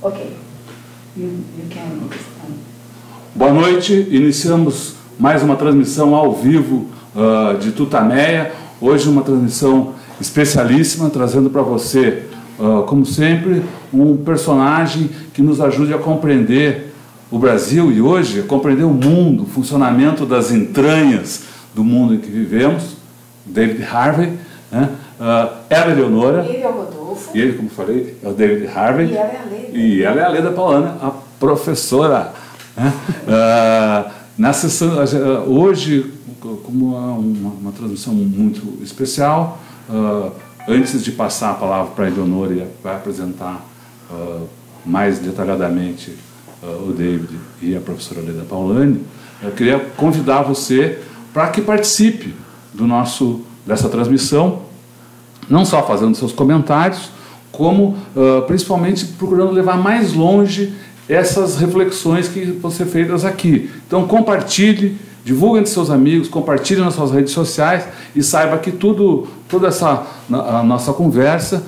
Okay. You can. Boa noite, iniciamos mais uma transmissão ao vivo de Tutaméia. Hoje uma transmissão especialíssima, trazendo para você, como sempre, um personagem que nos ajude a compreender o Brasil e hoje, a compreender o mundo, o funcionamento das entranhas do mundo em que vivemos. David Harvey, né? Ela é Eleonora. Ele é o Rodolfo. E ele, como falei, é o David Harvey. E ela é a Leda. E ela é a Leda Paulana, a professora. Né? Na sessão, hoje, como uma transmissão muito especial, antes de passar a palavra para a Eleonora e vai apresentar mais detalhadamente o David e a professora Leda Paulani, eu queria convidar você para que participe dessa transmissão, não só fazendo seus comentários, como principalmente procurando levar mais longe essas reflexões que vão ser feitas aqui. Então compartilhe, divulgue entre seus amigos, compartilhe nas suas redes sociais e saiba que toda essa a nossa conversa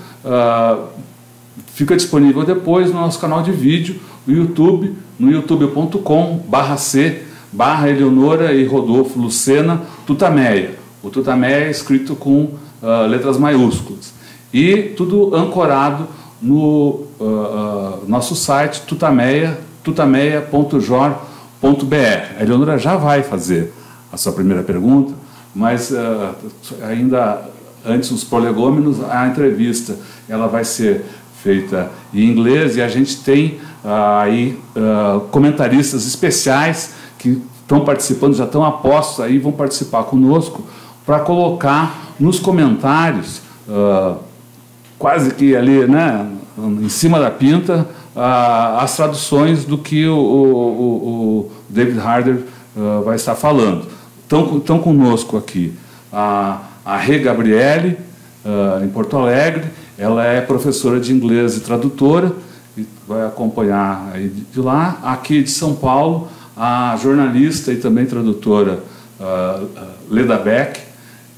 fica disponível depois no nosso canal de vídeo, no YouTube, no youtube.com/c/Eleonora e Rodolfo Lucena, Tutaméia. O Tutaméia é escrito com letras maiúsculas. E tudo ancorado no nosso site tutameia.jor.br. A Eleonora já vai fazer a sua primeira pergunta, mas ainda antes dos prolegômenos, a entrevista ela vai ser feita em inglês e a gente tem aí comentaristas especiais que estão participando, já estão apostos aí, vão participar conosco para colocar nos comentários, quase que ali, né, em cima da pinta, as traduções do que o David Harvey vai estar falando. Estão conosco aqui a Rê Gabriele, em Porto Alegre. Ela é professora de inglês e tradutora, e vai acompanhar aí de lá. Aqui de São Paulo, a jornalista e também tradutora Leda Beck,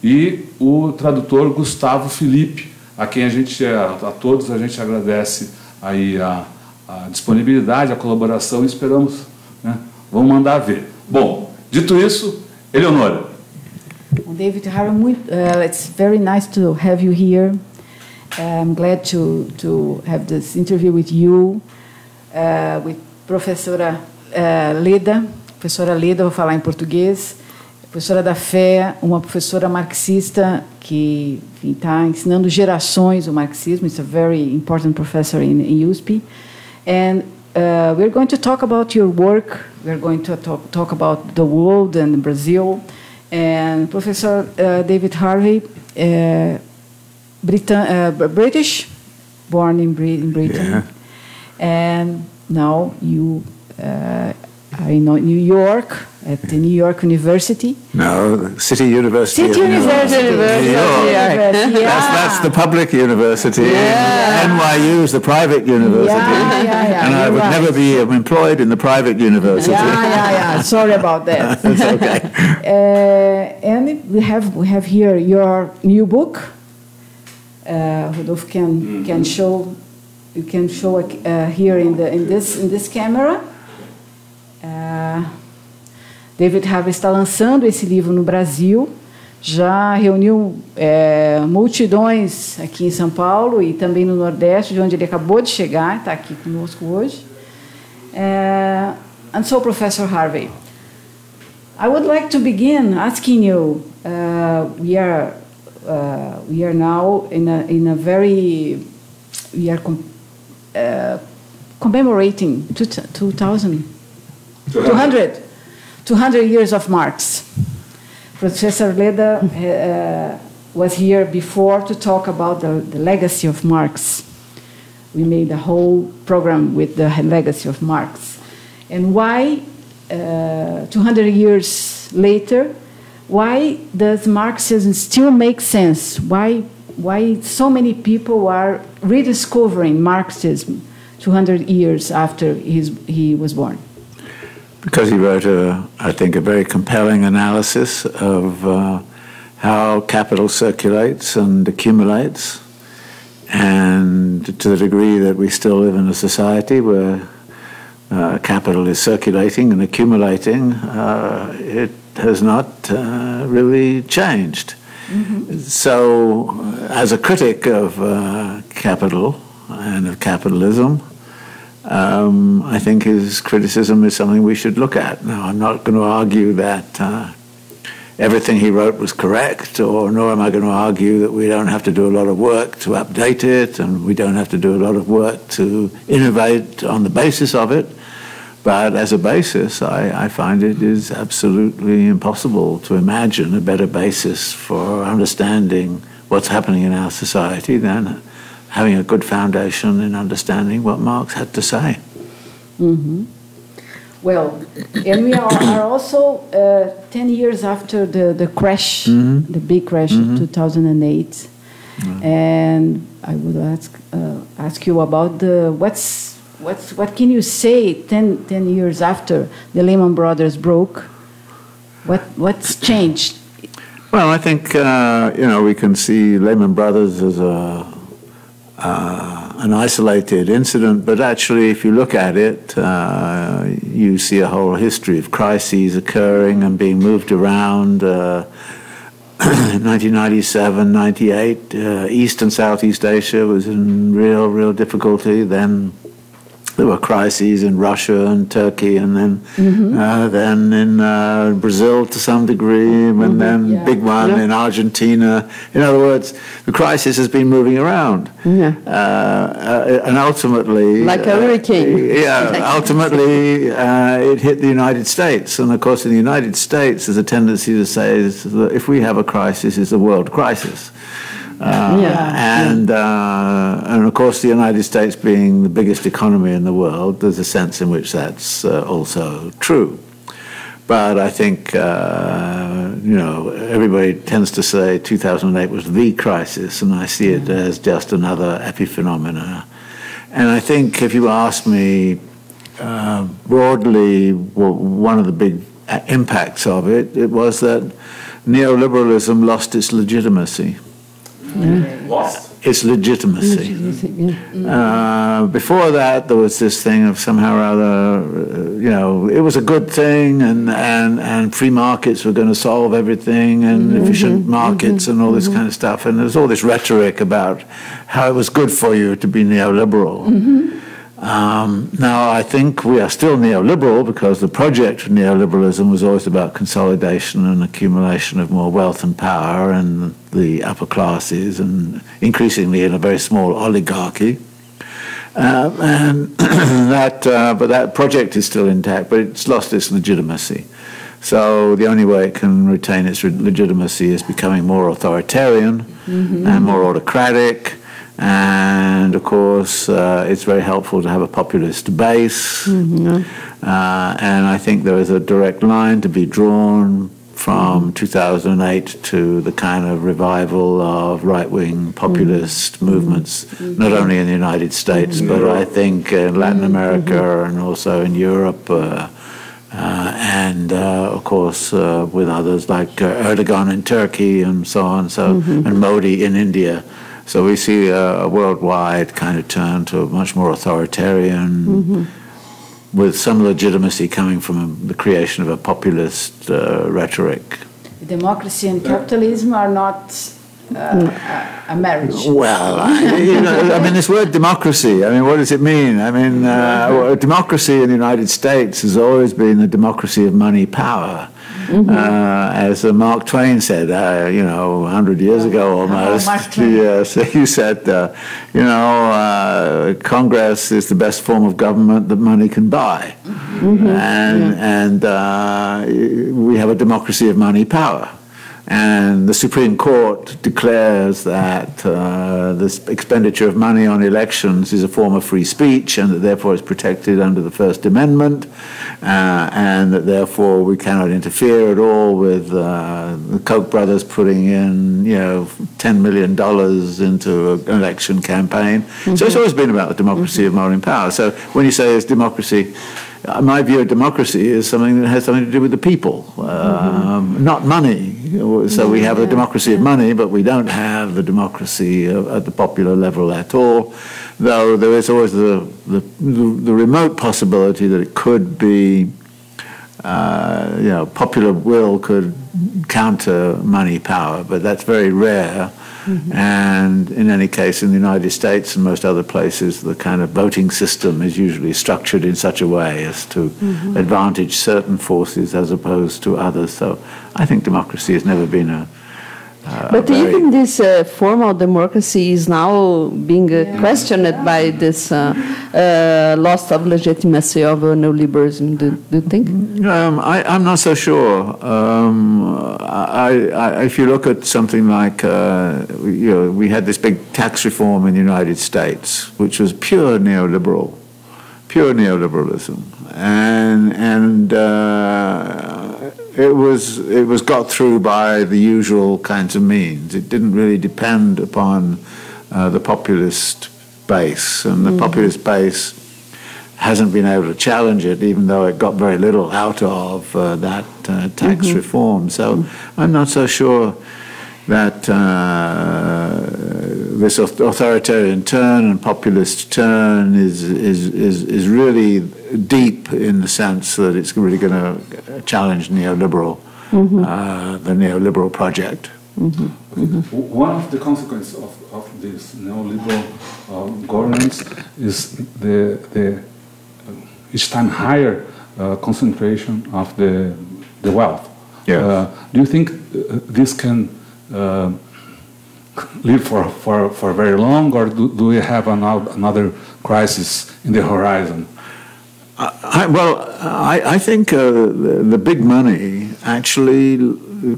e o tradutor Gustavo Felipe, a quem a todos a gente agradece aí a disponibilidade, a colaboração, e esperamos, né, vamos mandar ver. Bom, dito isso, Eleonora. David Harvey, it's very nice to have you here. I'm glad to have this interview with you, with professora Leda. Professora Leda, vou falar em português. Professora da fé, uma professora marxista que está ensinando gerações o marxismo. It's a very important professor in USP. And we're going to talk about your work. We're going to talk about the world and Brazil. And Professor David Harvey, British, born in Britain. Yeah. And now you are in New York, at the New York University. No, City University. City University. New York. That's the public university. Yeah. NYU is the private university. Yeah. And I would never be employed in the private university. Yeah. Sorry about that. It's okay. And we have here your new book. Rodolfo can show. You can show here in this camera. David Harvey está lançando esse livro no Brasil, já reuniu multidões aqui em São Paulo e também no Nordeste, de onde ele acabou de chegar, está aqui conosco hoje. And so, Professor Harvey, I would like to begin asking you. We are now in a very commemorating 200 years of Marx. Professor Leda was here before to talk about the legacy of Marx. We made a whole program with the legacy of Marx. And why, 200 years later, why does Marxism still make sense? Why so many people are rediscovering Marxism 200 years after he was born? Because he wrote, I think, a very compelling analysis of how capital circulates and accumulates, And to the degree that we still live in a society where capital is circulating and accumulating, it has not really changed. So, as a critic of capital and of capitalism, I think his criticism is something we should look at. Now, I'm not going to argue that everything he wrote was correct, or nor am I going to argue that we don't have to do a lot of work to update it, and we don't have to do a lot of work to innovate on the basis of it. But as a basis, I find it is absolutely impossible to imagine a better basis for understanding what's happening in our society than having a good foundation in understanding what Marx had to say. Well, and we are also 10 years after the crash, the big crash of 2008. And I would ask you about what can you say 10 years after the Lehman Brothers broke? What's changed? Well, I think we can see Lehman Brothers as an isolated incident, but actually, if you look at it, you see a whole history of crises occurring and being moved around. 1997, 98, East and Southeast Asia was in real difficulty. Then there were crises in Russia and Turkey, and then in Brazil to some degree, and then big one in Argentina. In other words, the crisis has been moving around, and ultimately, like a hurricane. Ultimately, it hit the United States, and of course, in the United States, there's a tendency to say that if we have a crisis, it's a world crisis. And of course, the United States being the biggest economy in the world, there's a sense in which that's also true. But I think, everybody tends to say 2008 was the crisis, and I see it as just another epiphenomena. And I think if you ask me broadly, one of the big impacts of it was that neoliberalism lost its legitimacy. Lost its legitimacy. Before that, there was this thing of somehow or other, it was a good thing, and free markets were going to solve everything, and efficient markets and all this kind of stuff. And there's all this rhetoric about how it was good for you to be neoliberal. Now, I think we are still neoliberal because the project of neoliberalism was always about consolidation and accumulation of more wealth and power and the upper classes, and increasingly in a very small oligarchy. But that project is still intact, but it's lost its legitimacy. So the only way it can retain its legitimacy is becoming more authoritarian and more autocratic. And of course, it's very helpful to have a populist base. And I think there is a direct line to be drawn from 2008 to the kind of revival of right-wing populist movements, not only in the United States, but I think in Latin America and also in Europe, and of course with others like Erdogan in Turkey and so on, and Modi in India. So we see a worldwide kind of turn to a much more authoritarian, with some legitimacy coming from the creation of a populist rhetoric. Democracy and capitalism are not a marriage. Well, this word democracy, what does it mean? Democracy in the United States has always been the democracy of money power. As Mark Twain said, 100 years ago almost. Yes, he said, Congress is the best form of government that money can buy. And we have a democracy of money power. And the Supreme Court declares that this expenditure of money on elections is a form of free speech, and that therefore it's protected under the First Amendment, and that therefore we cannot interfere at all with the Koch brothers putting in, $10 million into an election campaign. So it's always been about the democracy of money and power. So when you say it's democracy, my view of democracy is something that has something to do with the people, not money. So we have a democracy of money, but we don't have the democracy at the popular level at all, though there is always the remote possibility that it could be, popular will could counter money power, but that's very rare. And in any case, in the United States and most other places, the kind of voting system is usually structured in such a way as to advantage certain forces as opposed to others. So I think democracy has never been a but even this formal democracy is now being questioned by this loss of legitimacy of neoliberalism. Do you think? I'm not so sure. If you look at something like, we had this big tax reform in the United States, which was pure neoliberalism, and it was got through by the usual kinds of means. It didn't really depend upon the populist base, and the populist base hasn't been able to challenge it, even though it got very little out of that tax reform. So I'm not so sure that this authoritarian turn and populist turn is really deep in the sense that it's really going to challenge neoliberal, the neoliberal project. One of the consequences of this neoliberal governance is the each time higher concentration of the wealth. Yeah. Do you think this can live for very long, or do we have another crisis in the horizon? I think the big money actually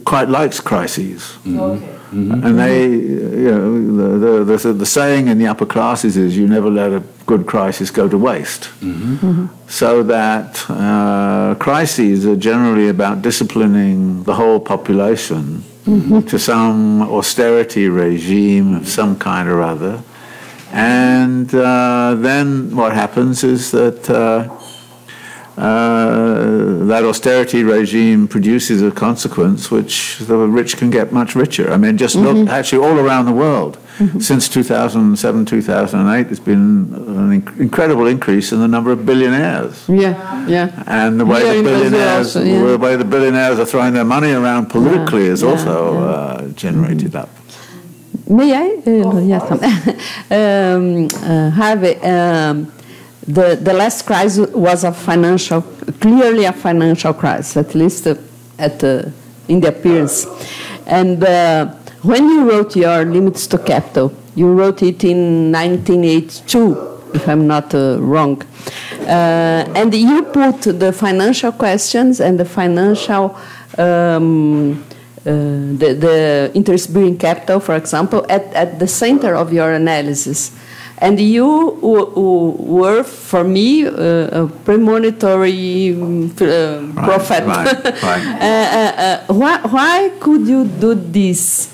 quite likes crises. And they, the saying in the upper classes is you never let a good crisis go to waste. So that crises are generally about disciplining the whole population to some austerity regime of some kind or other. And then what happens is that that austerity regime produces a consequence which the rich can get much richer. I mean, just look actually all around the world. Since 2007, 2008, there's been an incredible increase in the number of billionaires. And the way the way the billionaires are throwing their money around politically is also generated up. May I? Harvey, the last crisis was clearly a financial crisis, at least in the appearance. And when you wrote your Limits to Capital, you wrote it in 1982, if I'm not wrong. And you put the financial questions and the financial, the interest-bearing capital, for example, at the center of your analysis. And you were, for me, a premonitory prophet. Why could you do this?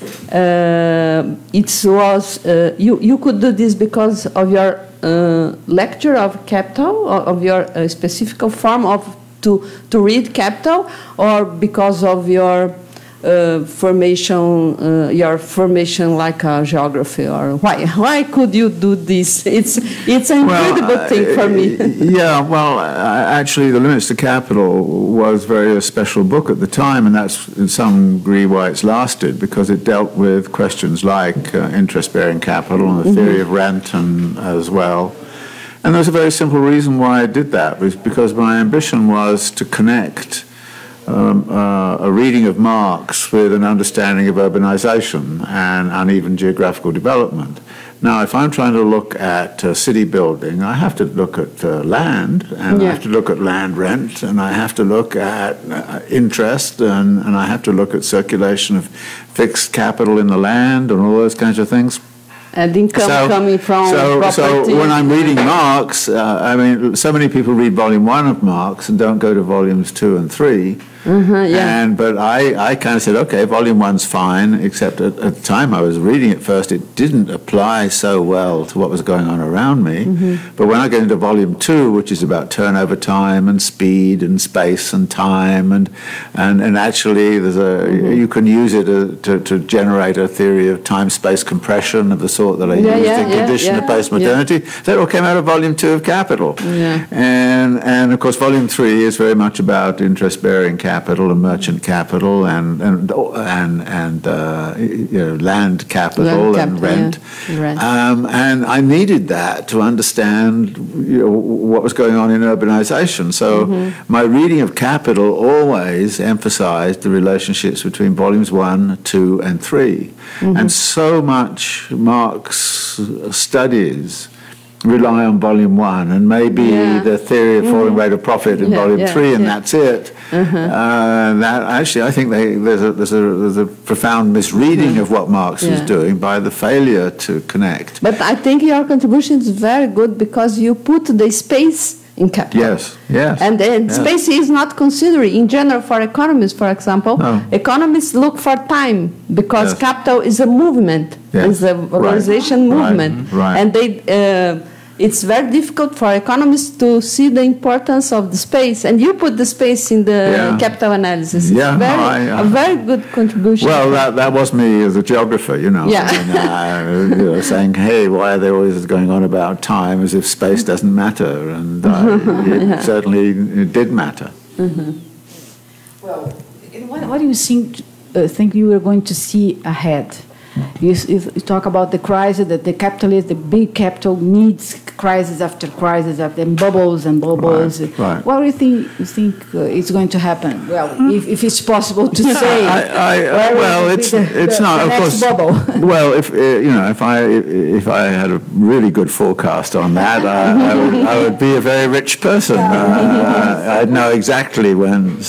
You could do this because of your lecture of capital, of your specific form of to read capital, or because of your your formation like a geography, or why could you do this? It's an incredible thing for me. Actually, The Limits to Capital was a special book at the time, and that's in some degree why it's lasted, because it dealt with questions like interest-bearing capital and the theory of rent as well. And there's a very simple reason why I did that, was because my ambition was to connect a reading of Marx with an understanding of urbanization and uneven geographical development. Now, if I'm trying to look at city building, I have to look at land, and I have to look at land rent, and I have to look at interest, and I have to look at circulation of fixed capital in the land and all those kinds of things. And income coming from property. So when I'm reading Marx, I mean, so many people read volume 1 of Marx and don't go to volumes 2 and 3. But I kind of said, okay, volume 1's fine, except at the time I was reading it first, it didn't apply so well to what was going on around me. But when I get into volume 2, which is about turnover time and speed and space and time, and actually there's you can use it to generate a theory of time-space compression of the sort that I used in Condition of Postmodernity. That all came out of volume 2 of Capital. And of course, volume 3 is very much about interest-bearing capital and merchant capital and land capital and rent. And I needed that to understand what was going on in urbanization. So my reading of Capital always emphasized the relationships between volumes 1, 2, and 3. And so much Marx studies rely on volume 1 and maybe the theory of falling rate of profit in volume 3, and that's it. That actually, I think there's a profound misreading of what Marx was doing by the failure to connect. But I think your contribution is very good because you put the space in Capital. Yes. And space is not considered in general for economists, for example. No. Economists look for time because Capital is a movement, is a organization movement. And it's very difficult for economists to see the importance of the space. And you put the space in the Capital analysis. It's a very good contribution. Well, that was me as a geographer, saying, hey, why are they always going on about time as if space doesn't matter? And it certainly did matter. Well, what do you think you are going to see ahead? You talk about the crisis, that the capitalist, the big capital needs crisis after crisis, and bubbles and bubbles. What do you think is going to happen? Well, if it's possible to say. It's not, of course. Bubble. Well, if I had a really good forecast on that, I would be a very rich person. I'd know exactly when.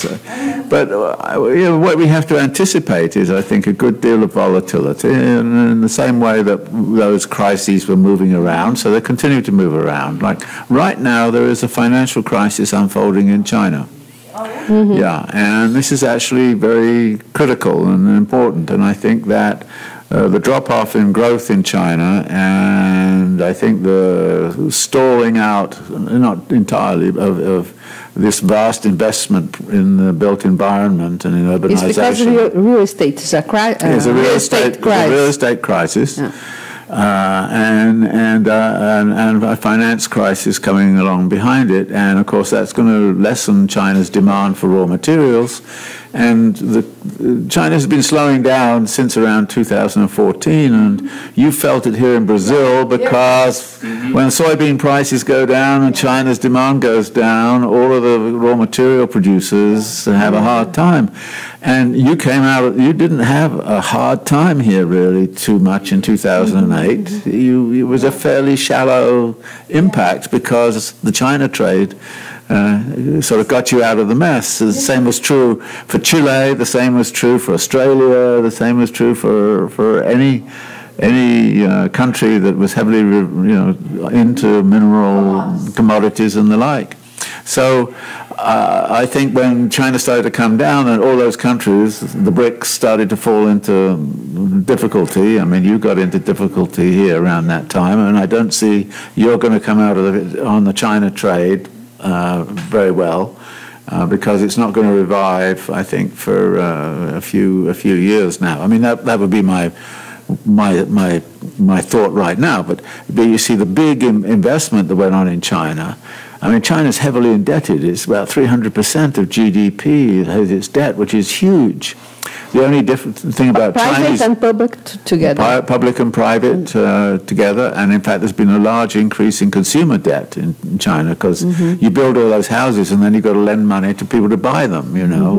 But what we have to anticipate is, I think, a good deal of volatility. In the same way that those crises were moving around, so they continue to move around. Like right now, there is a financial crisis unfolding in China. And this is actually very critical and important. And I think that the drop-off in growth in China, and I think the stalling out, not entirely, of this vast investment in the built environment and in urbanization. It's because of real estate. It's a real estate crisis. And a finance crisis coming along behind it. And, of course, that's going to lessen China's demand for raw materials. And China has been slowing down since around 2014, and you felt it here in Brazil because when soybean prices go down and China's demand goes down, all of the raw material producers have a hard time. And you didn't have a hard time here really too much in 2008. It was a fairly shallow impact because the China trade sort of got you out of the mess. The same was true for Chile, the same was true for Australia, the same was true for any country that was heavily into mineral commodities and the like. So I think when China started to come down and all those countries, the BRICS started to fall into difficulty. I mean, you got into difficulty here around that time, and I don't see you're going to come out of it on the China trade very well, because it's not going to revive, I think, for a few years now. I mean, that would be my thought right now. But you see the big investment that went on in China. I mean, China's heavily indebted. It's about 300% of GDP has its debt, which is huge. The only different thing about China is and public together. Public and private together, and in fact, there's been a large increase in consumer debt in China because you build all those houses and then you've got to lend money to people to buy them.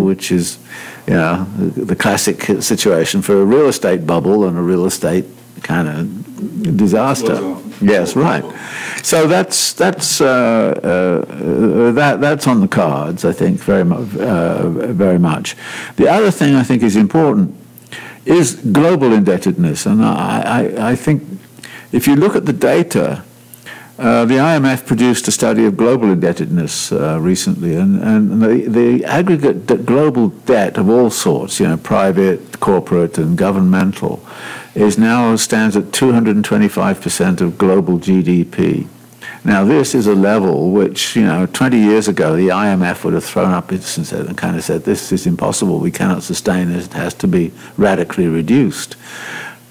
Which is, the classic situation for a real estate bubble and a real estate kind of disaster. Yes, right. So that's on the cards, I think, very much. The other thing I think is important is global indebtedness, and I think if you look at the data, The IMF produced a study of global indebtedness recently, and the aggregate global debt of all sorts, private, corporate, and governmental, stands at 225% of global GDP. Now, this is a level which, 20 years ago, the IMF would have thrown up its and kind of said, this is impossible, we cannot sustain this, it has to be radically reduced.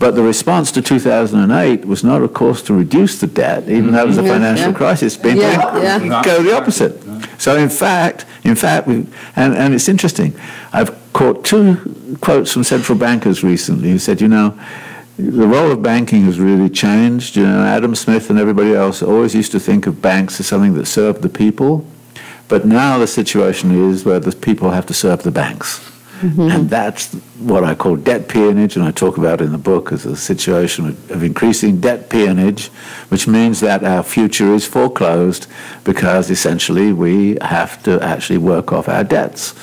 But the response to 2008 was not, of course, to reduce the debt, even though it was a financial crisis, to go the opposite. So, in fact, and it's interesting, I've caught two quotes from central bankers recently who said, the role of banking has really changed. Adam Smith and everybody else always used to think of banks as something that served the people, but now the situation is where the people have to serve the banks. And that's what I call debt peonage, and I talk about in the book as a situation of increasing debt peonage, which means that our future is foreclosed because essentially we have to actually work off our debts,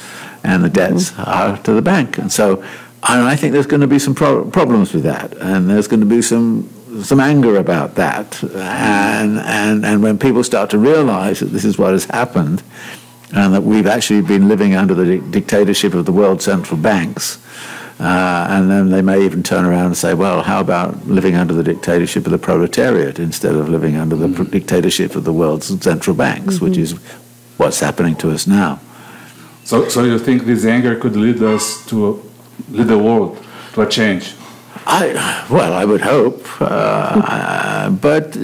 and the debts are to the bank. And so I think there's going to be some problems with that, and there's going to be some anger about that. And when people start to realize that this is what has happened, and that we've actually been living under the dictatorship of the world central banks, and then they may even turn around and say, well, how about living under the dictatorship of the proletariat instead of living under the dictatorship of the world's central banks, which is what's happening to us now. So you think this anger could lead the world to a change? I would hope, but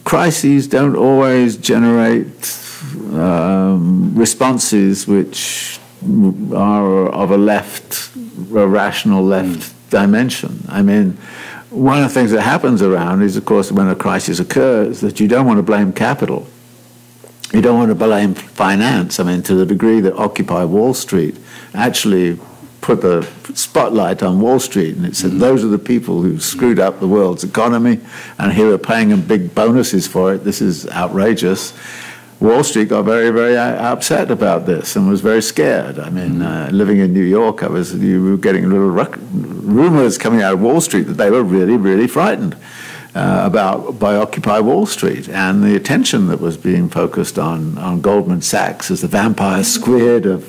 crises don't always generate responses which are of a rational left dimension. I mean, one of the things that happens around is, of course, when a crisis occurs, that you don't want to blame capital. You don't want to blame finance. I mean, to the degree that Occupy Wall Street actually put the spotlight on Wall Street, and it said those are the people who screwed up the world's economy, and here we're paying them big bonuses for it. This is outrageous. Wall Street got very, very upset about this and was very scared. I mean, living in New York, you were getting little rumors coming out of Wall Street that they were really, really frightened by Occupy Wall Street, and the attention that was being focused on Goldman Sachs as the vampire squid of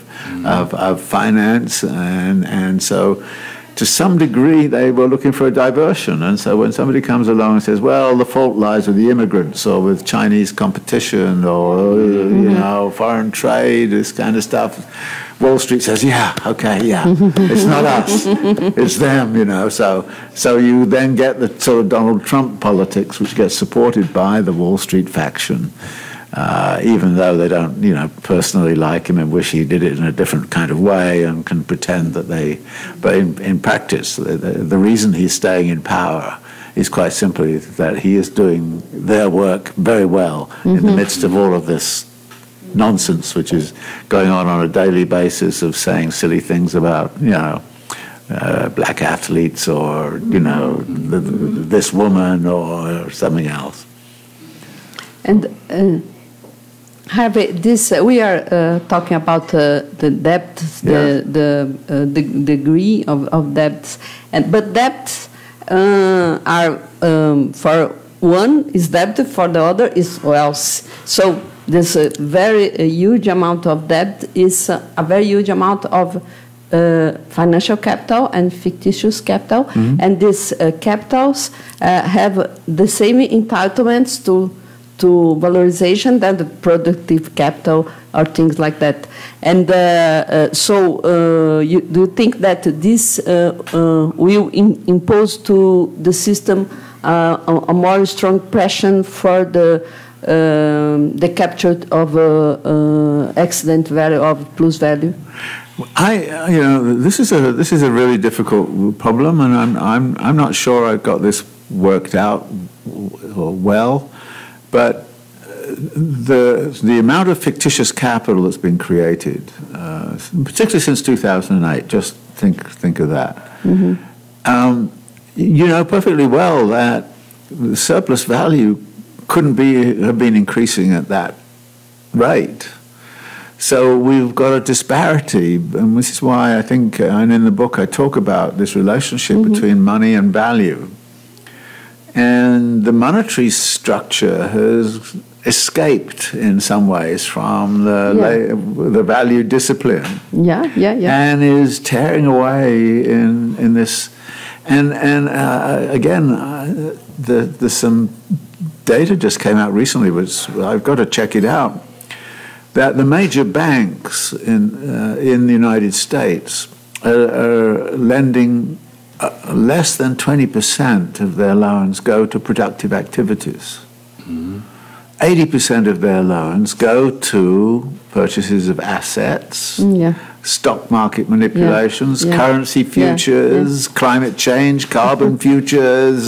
finance, and so to some degree they were looking for a diversion. And so when somebody comes along and says, well, the fault lies with the immigrants or with Chinese competition or foreign trade, this kind of stuff, Wall Street says, it's not us, it's them, So you then get the sort of Donald Trump politics, which gets supported by the Wall Street faction, even though they don't, personally like him and wish he did it in a different kind of way and can pretend that but in practice, the reason he's staying in power is quite simply that he is doing their work very well in the midst of all of this nonsense which is going on a daily basis of saying silly things about, black athletes or, this woman or something else. And Harvey, we are talking about the debt, the degree of debts, but debts are for one is debt, for the other is wealth. So this very huge amount of debt is a very huge amount of financial capital and fictitious capital, and these capitals have the same entitlements to valorization than the productive capital or things like that. And do you think that this will impose to the system a more strong pressure for the capture of excellent value, of plus value? This is a really difficult problem, and I'm not sure I've got this worked out well. But the amount of fictitious capital that's been created, particularly since 2008, just think of that. You know perfectly well that the surplus value couldn't have been increasing at that rate. So we've got a disparity, and this is why I think, and in the book I talk about this relationship between money and value. And the monetary structure has escaped in some ways from the value discipline. And is tearing away in this. And again, there's some data just came out recently, which I've got to check it out, that the major banks in the United States are lending less than 20% of their loans go to productive activities. 80% of their loans go to purchases of assets, stock market manipulations, currency futures, climate change, carbon futures,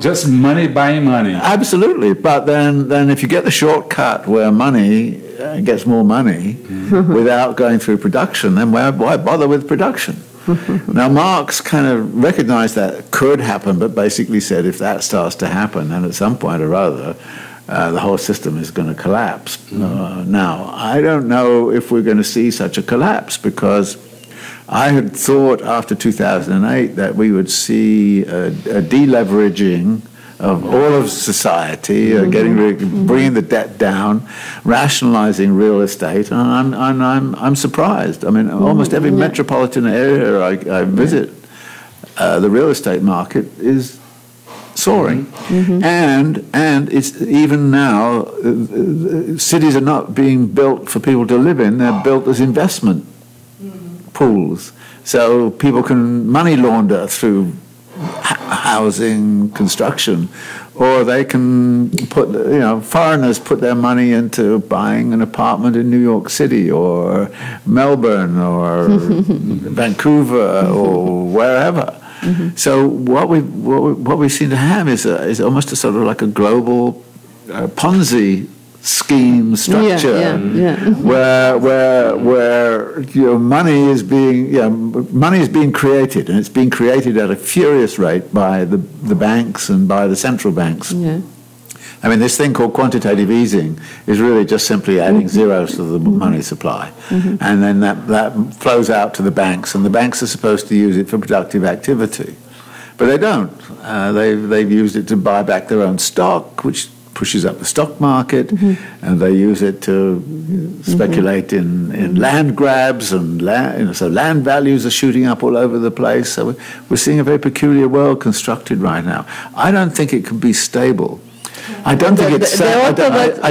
Just money buying money. Absolutely. But then if you get the shortcut where money gets more money without going through production, then why bother with production? Now, Marx kind of recognized that could happen, but basically said if that starts to happen, then at some point or other, the whole system is going to collapse. Now, I don't know if we're going to see such a collapse, because I had thought after 2008 that we would see a deleveraging of all of society, bringing the debt down, rationalizing real estate, and I'm surprised. I mean, almost every metropolitan area I visit, the real estate market is soaring, and it's even now cities are not being built for people to live in; they're built as investment pools, so people can money launder through housing construction, or they can put, foreigners put their money into buying an apartment in New York City or Melbourne or Vancouver or wherever. So what we seem to have is almost a sort of like a global Ponzi scheme structure, where money is being created, and it's being created at a furious rate by the banks and by the central banks. I mean, this thing called quantitative easing is really just simply adding zeros to the money supply. And then that flows out to the banks, and the banks are supposed to use it for productive activity. But they don't. They've used it to buy back their own stock, which pushes up the stock market, and they use it to speculate in land grabs, and so land values are shooting up all over the place. So we're seeing a very peculiar world constructed right now. I don't think it can be stable. I don't think it's sane. I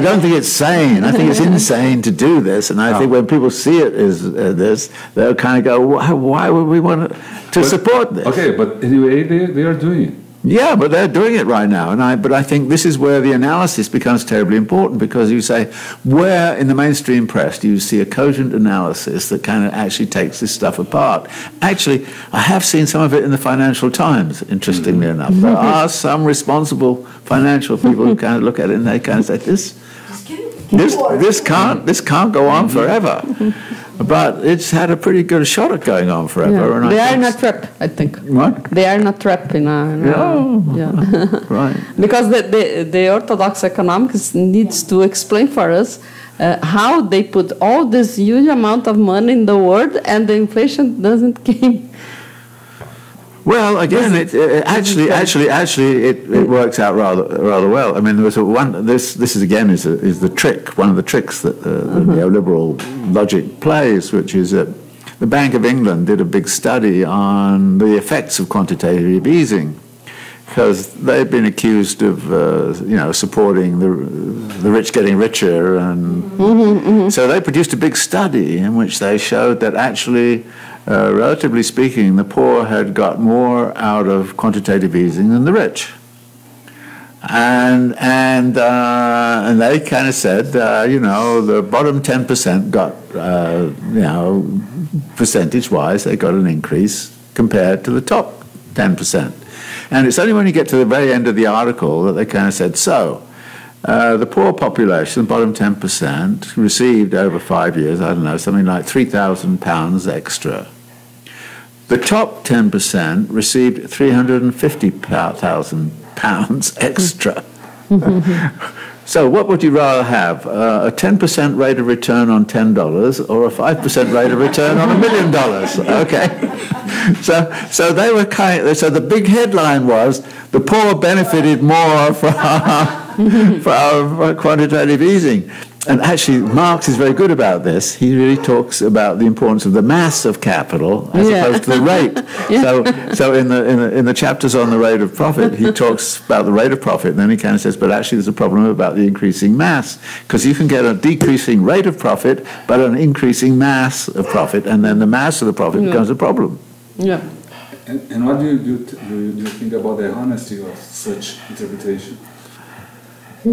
don't think it's sane. I think it's insane to do this, and I think when people see it as this, they'll kind of go, "Why would we want to support this?" Okay, but anyway, they are doing it. Yeah, but they're doing it right now, but I think this is where the analysis becomes terribly important, because you say, where in the mainstream press do you see a cogent analysis that kind of actually takes this stuff apart? Actually, I have seen some of it in the Financial Times, interestingly enough. There are some responsible financial people who kind of look at it and they kind of say, this can't go on forever. But it's had a pretty good shot at going on forever. And they are not trapped, I think. What? They are not trapped in right. Because the orthodox economics needs to explain for us how they put all this huge amount of money in the world and the inflation doesn't came. Well, again, it works out rather well. I mean, there was this is again is the trick, one of the tricks that the neoliberal logic plays, which is that the Bank of England did a big study on the effects of quantitative easing, because they've been accused of supporting the rich getting richer, and so they produced a big study in which they showed that actually, relatively speaking, the poor had got more out of quantitative easing than the rich, and they kind of said, the bottom 10% got, percentage-wise, they got an increase compared to the top 10%. And it's only when you get to the very end of the article that they kind of said, the poor population, the bottom 10%, received over 5 years, I don't know, something like £3,000 extra. The top 10% received £350,000 extra. So what would you rather have, a 10% rate of return on $10 or a 5% rate of return on $1 million? Okay. So they were so the big headline was, the poor benefited more from our quantitative easing. And actually, Marx is very good about this. He really talks about the importance of the mass of capital as opposed to the rate. So in the chapters on the rate of profit, he talks about the rate of profit, and then he kind of says, but actually there's a problem about the increasing mass, because you can get a decreasing rate of profit, but an increasing mass of profit, and then the mass of the profit becomes a problem. Yeah. And what do you think about the honesty of such interpretation? I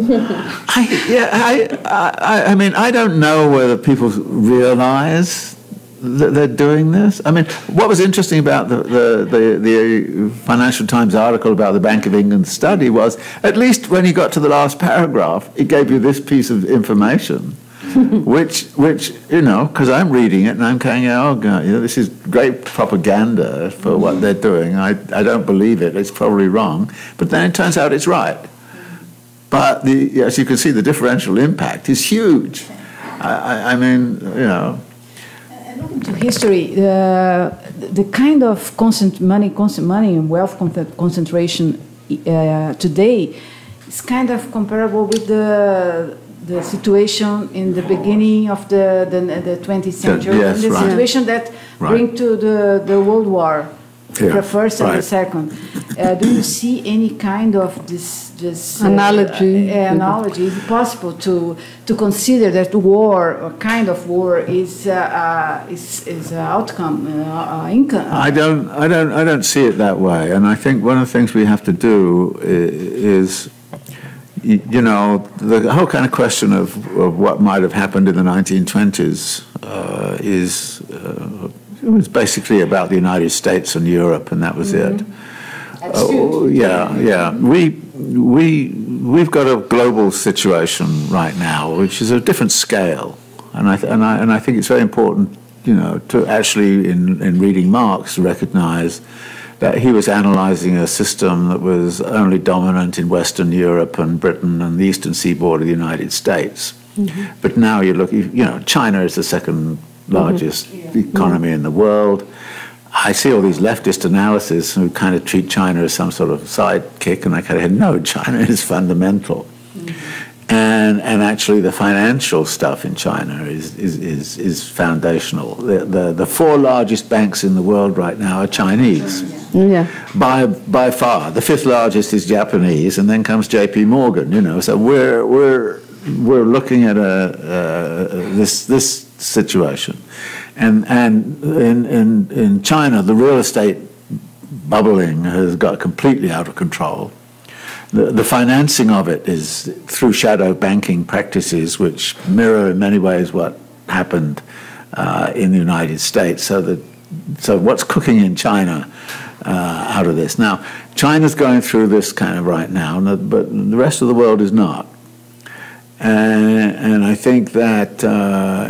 mean, I don't know whether people realize that they're doing this. I mean, what was interesting about the Financial Times article about the Bank of England study was, at least when you got to the last paragraph, it gave you this piece of information, which you know, because I'm reading it and I'm going, oh God, you know, this is great propaganda for what they're doing. I don't believe it. It's probably wrong, but then it turns out it's right. But as you can see, the differential impact is huge. I mean, you know. And looking to history, the kind of constant money and wealth concentration today is kind of comparable with the situation in the beginning of the 20th century, yes, the situation that bring to the World War, the first and the second. Do you see any kind of this analogy? Is it possible to consider that war, or kind of war, is outcome, income? I don't see it that way, and I think one of the things we have to do is, you know, the whole kind of question of what might have happened in the 1920s it was basically about the United States and Europe, and that was it. We've got a global situation right now, which is a different scale, and I think it's very important, you know, to actually in reading Marx recognize that he was analyzing a system that was only dominant in Western Europe and Britain and the eastern seaboard of the United States. But now you look, you know, China is the second largest economy in the world. I see all these leftist analysis who kind of treat China as some sort of sidekick, and I kind of no, China is fundamental. And actually the financial stuff in China is foundational. The four largest banks in the world right now are Chinese. By far. The fifth largest is Japanese, and then comes JP Morgan, you know. So we're looking at this situation. And in China, the real estate bubbling has got completely out of control. The financing of it is through shadow banking practices, which mirror in many ways what happened in the United States. So what's cooking in China out of this? Now, China's going through this kind of right now, but the rest of the world is not. And I think that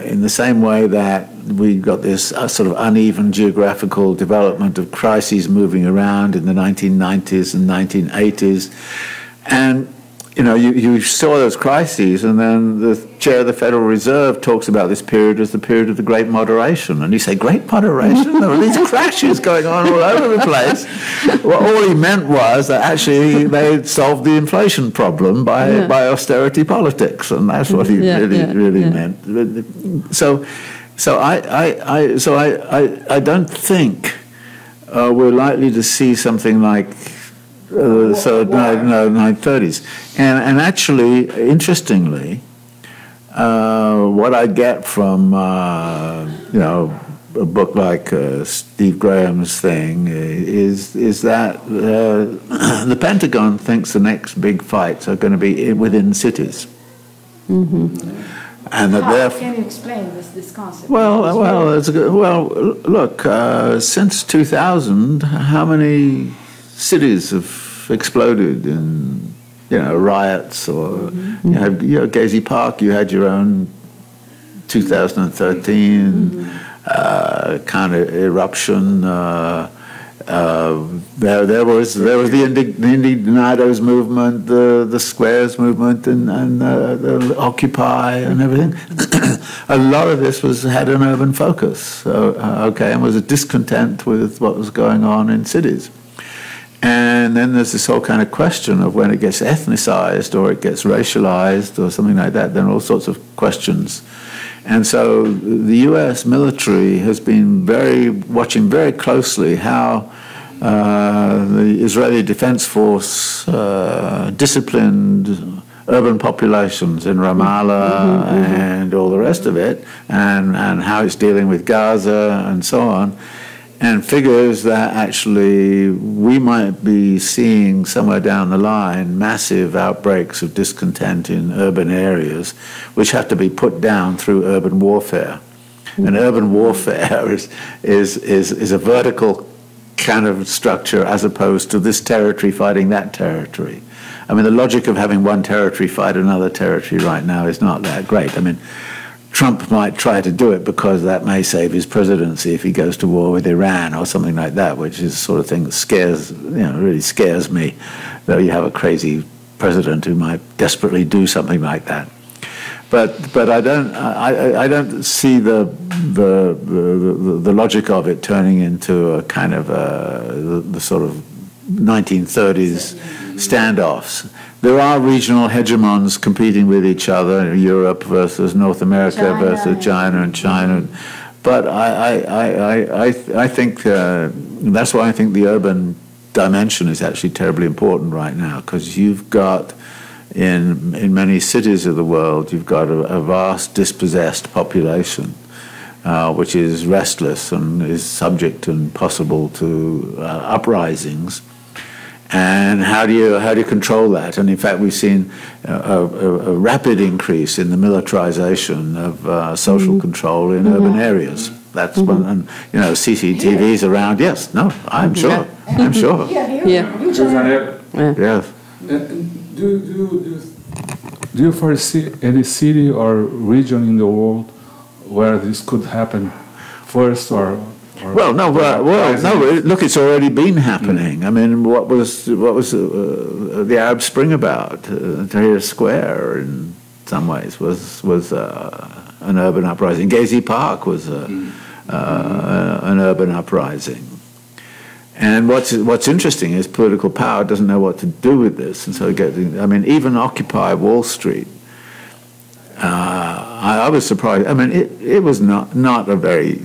in the same way that we got this sort of uneven geographical development of crises moving around in the 1990s and 1980s, and you know, you saw those crises, and then the chair of the Federal Reserve talks about this period as the period of the Great Moderation. And you say, Great Moderation? There were these crashes going on all over the place. Well, all he meant was that actually they had solved the inflation problem by austerity politics, and that's what he really meant. So I don't think we're likely to see something like 1930s. And actually, interestingly, what I get from, you know, a book like Steve Graham's thing is that the Pentagon thinks the next big fights are going to be within cities. And that how can you explain this concept? Well, it's good. Well, look, since 2000, how many cities have exploded in, you know, riots, or you know, Gezi Park, you had your own 2013 kind of eruption. There was the Indignados movement, the Squares movement, and the Occupy and everything. A lot of this had an urban focus, and was a discontent with what was going on in cities. And then there's this whole kind of question of when it gets ethnicized or it gets racialized or something like that, then all sorts of questions. And so the U.S. military has been watching very closely how the Israeli Defense Force disciplined urban populations in Ramallah and all the rest of it, and how it's dealing with Gaza and so on, and figures that actually we might be seeing somewhere down the line massive outbreaks of discontent in urban areas, which have to be put down through urban warfare. And urban warfare is a vertical kind of structure as opposed to this territory fighting that territory. I mean, the logic of having one territory fight another territory right now is not that great. I mean, Trump might try to do it because that may save his presidency if he goes to war with Iran or something like that, which is the sort of thing that really scares me, though you have a crazy president who might desperately do something like that. But I don't see the logic of it turning into a kind of the sort of 1930s standoffs. There are regional hegemons competing with each other, Europe versus North America versus China and China. But I think that's why I think the urban dimension is actually terribly important right now, because you've got in many cities of the world, you've got a vast dispossessed population, which is restless and is subject and possible to uprisings. And how do you control that? And in fact, we've seen a rapid increase in the militarization of social control in urban areas. That's one, and CCTVs around. Yes, no, I'm sure. I'm sure. Yes. Do you foresee any city or region in the world where this could happen first, or no. Look, it's already been happening. I mean, what was the Arab Spring about? Tahrir Square, in some ways, was an urban uprising. Gezi Park was an urban uprising. And what's interesting is political power doesn't know what to do with this, and so even Occupy Wall Street. I was surprised. I mean, it was not a very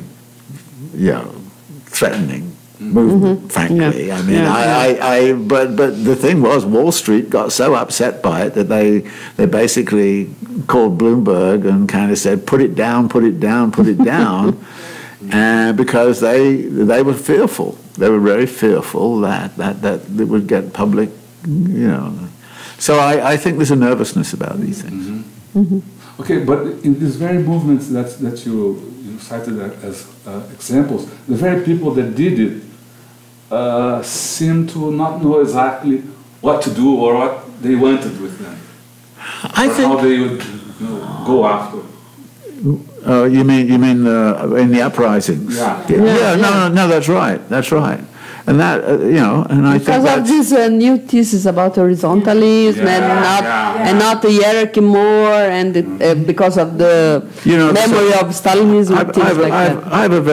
threatening movement, frankly. Yeah. I mean, but the thing was, Wall Street got so upset by it that they basically called Bloomberg and kind of said, "Put it down, put it down, put it down," and because they were fearful. They were very fearful that it would get public, So I think there's a nervousness about these things. Okay, but in these very movements that you cited as examples, the very people that did it seem to not know exactly what to do or what they wanted with them. How they would go after. You mean in the uprisings? Yeah. No, that's right. That's right. And that and I because think of this new thesis about horizontalism and not the hierarchy more, and because of the memory of Stalinism. I have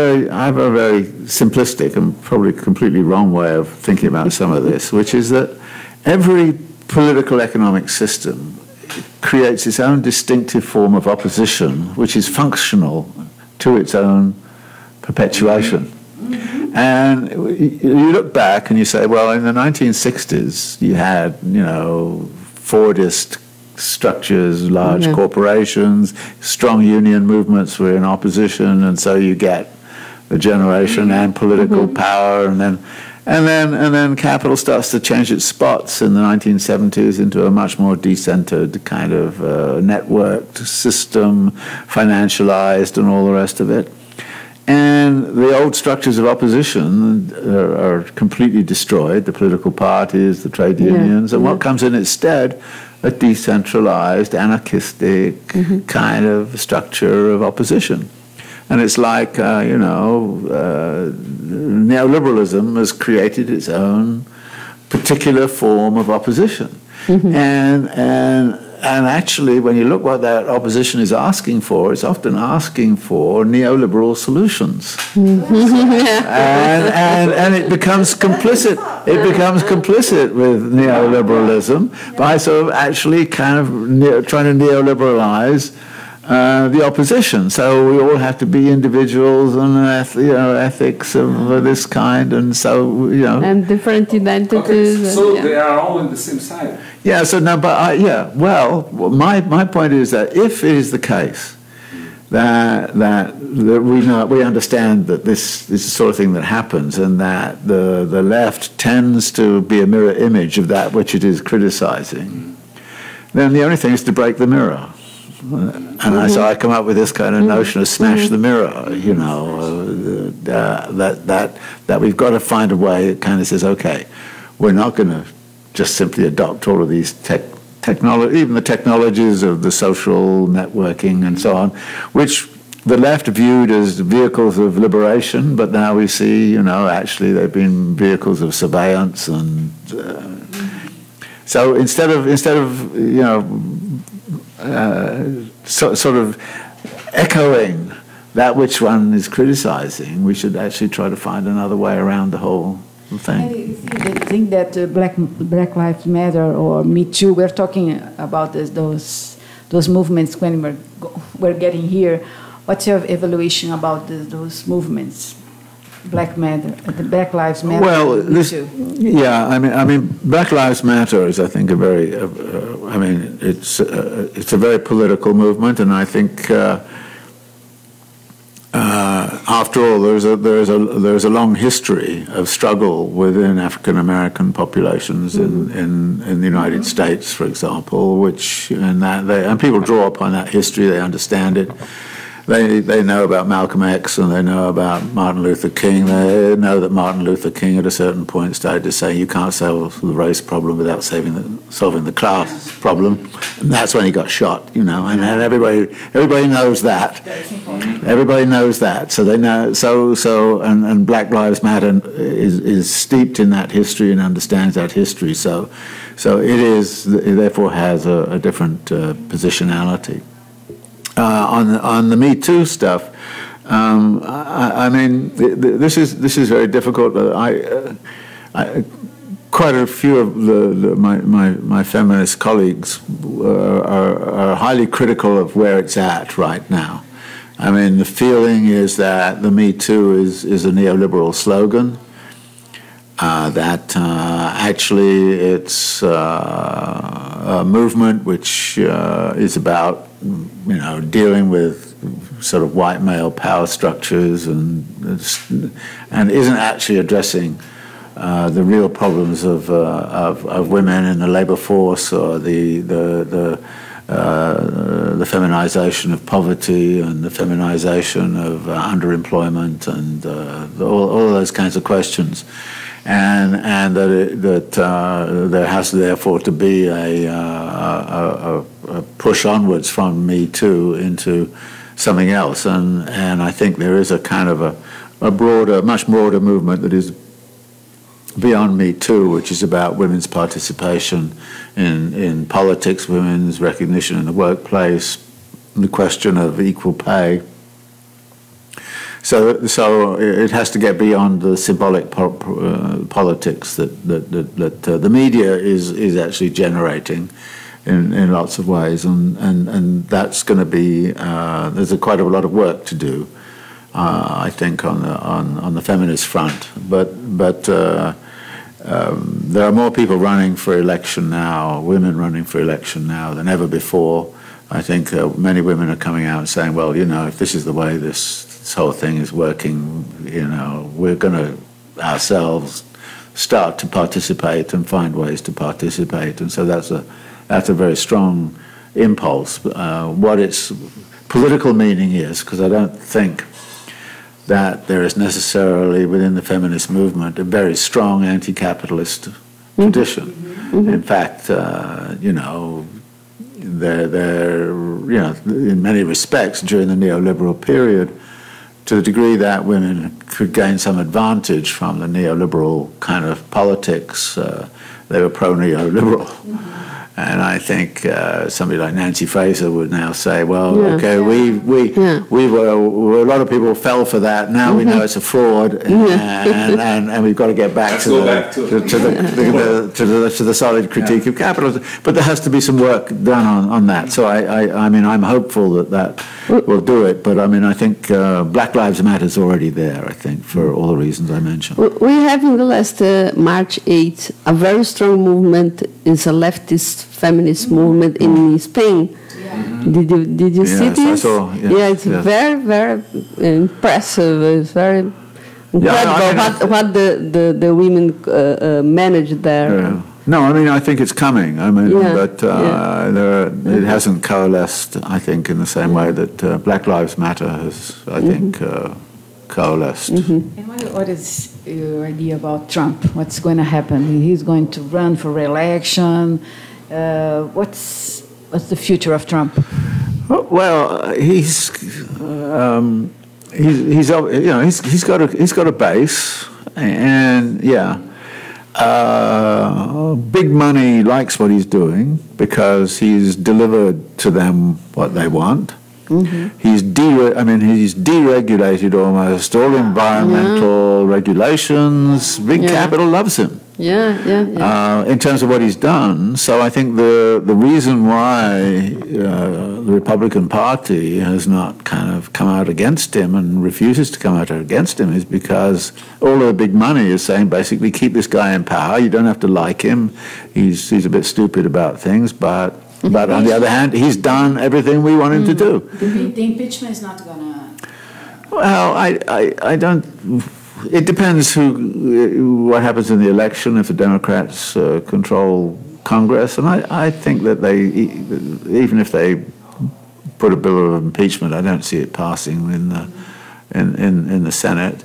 a very simplistic and probably completely wrong way of thinking about some of this, which is that every political economic system creates its own distinctive form of opposition, which is functional to its own perpetuation. And you look back and you say, well, in the 1960s, you had, Fordist structures, large corporations, strong union movements were in opposition, and so you get the generation and political power, and then capital starts to change its spots in the 1970s into a much more decentered kind of networked system, financialized and all the rest of it. And the old structures of opposition are completely destroyed, the political parties, the trade unions, and what comes in instead, a decentralized, anarchistic kind of structure of opposition. And it's like, neoliberalism has created its own particular form of opposition. And actually, when you look what that opposition is asking for, it's often asking for neoliberal solutions. And it becomes complicit. It becomes complicit with neoliberalism by sort of actually kind of trying to neoliberalize the opposition. So we all have to be individuals and ethics of this kind, and so and different identities. Okay, so they are all on the same side. Yeah. So no, but well, my point is that if it is the case that we understand that this is the sort of thing that happens, and that the left tends to be a mirror image of that which it is criticizing, then the only thing is to break the mirror. And so I come up with this kind of notion of smash the mirror, that we've got to find a way that kind of says, okay, we're not going to just simply adopt all of these technology, even the technologies of the social networking and so on, which the left viewed as vehicles of liberation, but now we see, actually they've been vehicles of surveillance, and so instead of sort of echoing that which one is criticizing, we should actually try to find another way around the whole thing. I think that Black Lives Matter or Me Too, we're talking about those movements when we're getting here. What's your evaluation about those movements? Black Lives Matter. Well, I mean, Black Lives Matter is, I think, a very, it's a very political movement, and I think, after all, there's a long history of struggle within African American populations in the United States, for example, and people draw upon that history. They understand it. They know about Malcolm X, and they know about Martin Luther King. They know that Martin Luther King at a certain point started to say you can't solve the race problem without solving the class problem, and that's when he got shot. And everybody knows that. Everybody knows that. So they know. And Black Lives Matter is steeped in that history and understands that history. So it therefore has a different positionality. On the Me Too stuff, I mean, this is very difficult. Quite a few of my feminist colleagues are highly critical of where it's at right now. I mean, the feeling is that the Me Too is a neoliberal slogan. That actually it's a movement which is about dealing with sort of white male power structures and isn't actually addressing the real problems of women in the labour force, or the feminization of poverty and the feminization of underemployment and all those kinds of questions. And that there has therefore to be a push onwards from Me Too into something else, and I think there is a kind of a broader, much broader movement that is beyond Me Too, which is about women's participation in politics, women's recognition in the workplace, the question of equal pay. So it has to get beyond the symbolic politics that the media is actually generating in lots of ways, and that's going to be there's quite a lot of work to do, I think, on the feminist front. But there are more people running for election now, women running for election now than ever before. I think many women are coming out and saying, well, if this is the way this whole thing is working, we're going to ourselves start to participate and find ways to participate. And so that's a very strong impulse. What its political meaning is, because I don't think that there is necessarily within the feminist movement a very strong anti-capitalist tradition. Mm-hmm. In fact, in many respects during the neoliberal period, to the degree that women could gain some advantage from the neoliberal kind of politics, they were pro-neoliberal. And I think somebody like Nancy Fraser would now say, well, okay, we were a lot of people fell for that. Now we know it's a fraud, and we've got to get back to the solid critique of capitalism. But there has to be some work done on that. So I mean, I'm hopeful that will do it. But I mean, I think Black Lives Matter is already there. I think for all the reasons I mentioned. We have in the last March 8th a very strong movement. It's a leftist feminist movement in Spain. Did you see this? I saw, it's very, very impressive. It's very incredible what the women managed there. Yeah. No, I mean, I think it's coming. I mean, but it hasn't coalesced, I think, in the same way that Black Lives Matter has, I think, coalesced. And what is your idea about Trump? What's going to happen? He's going to run for re-election. What's the future of Trump? Well, he's got a base, and big money likes what he's doing because he's delivered to them what they want. He's deregulated almost all environmental regulations. Big capital loves him. In terms of what he's done. So I think the reason why the Republican Party has not kind of come out against him and refuses to come out against him is because all of the big money is saying basically keep this guy in power. You don't have to like him. He's a bit stupid about things, but on the other hand, he's done everything we want him to do. The impeachment is not going to... Well, I don't... It depends what happens in the election if the Democrats control Congress. And I think that even if they put a bill of impeachment, I don't see it passing in the Senate.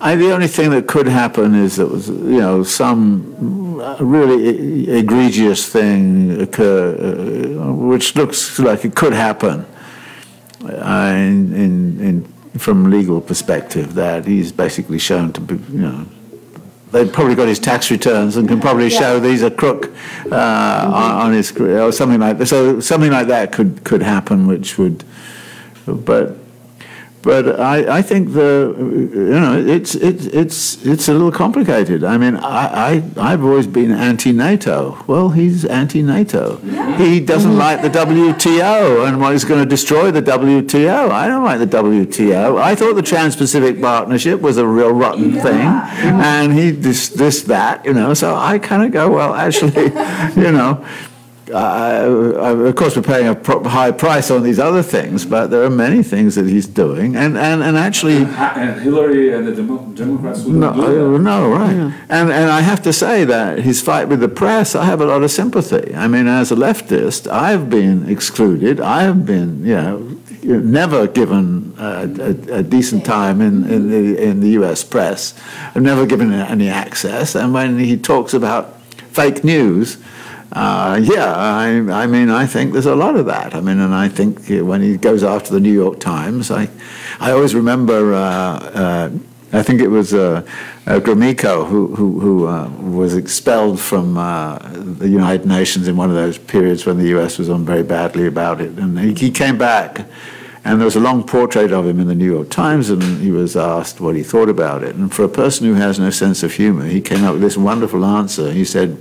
The only thing that could happen is that some really egregious thing occur, which looks like it could happen from a legal perspective, that he's basically shown to be, they've probably got his tax returns and can probably show these are crook on his, or something like that. So something like that could happen, which would, but I think it's a little complicated. I mean, I've always been anti-NATO. Well, he's anti-NATO. Yeah. He doesn't like the WTO, and he's going to destroy the WTO. I don't like the WTO. I thought the Trans-Pacific Partnership was a real rotten thing, and he dissed that. So I kind of go, well, actually, of course, we're paying a high price on these other things, but there are many things that he's doing, and actually, and Hillary and the Democrats wouldn't do that. No, right? Yeah. And I have to say that his fight with the press, I have a lot of sympathy. I mean, as a leftist, I've been excluded. I have been, never given a decent time in the U.S. press. I've never given any access. And when he talks about fake news. I mean, I think there's a lot of that. I mean, and I think when he goes after the New York Times, I always remember, I think it was Gromyko who was expelled from the United Nations in one of those periods when the US was on very badly about it. And he came back, and there was a long portrait of him in the New York Times, and he was asked what he thought about it. And for a person who has no sense of humor, he came up with this wonderful answer. He said,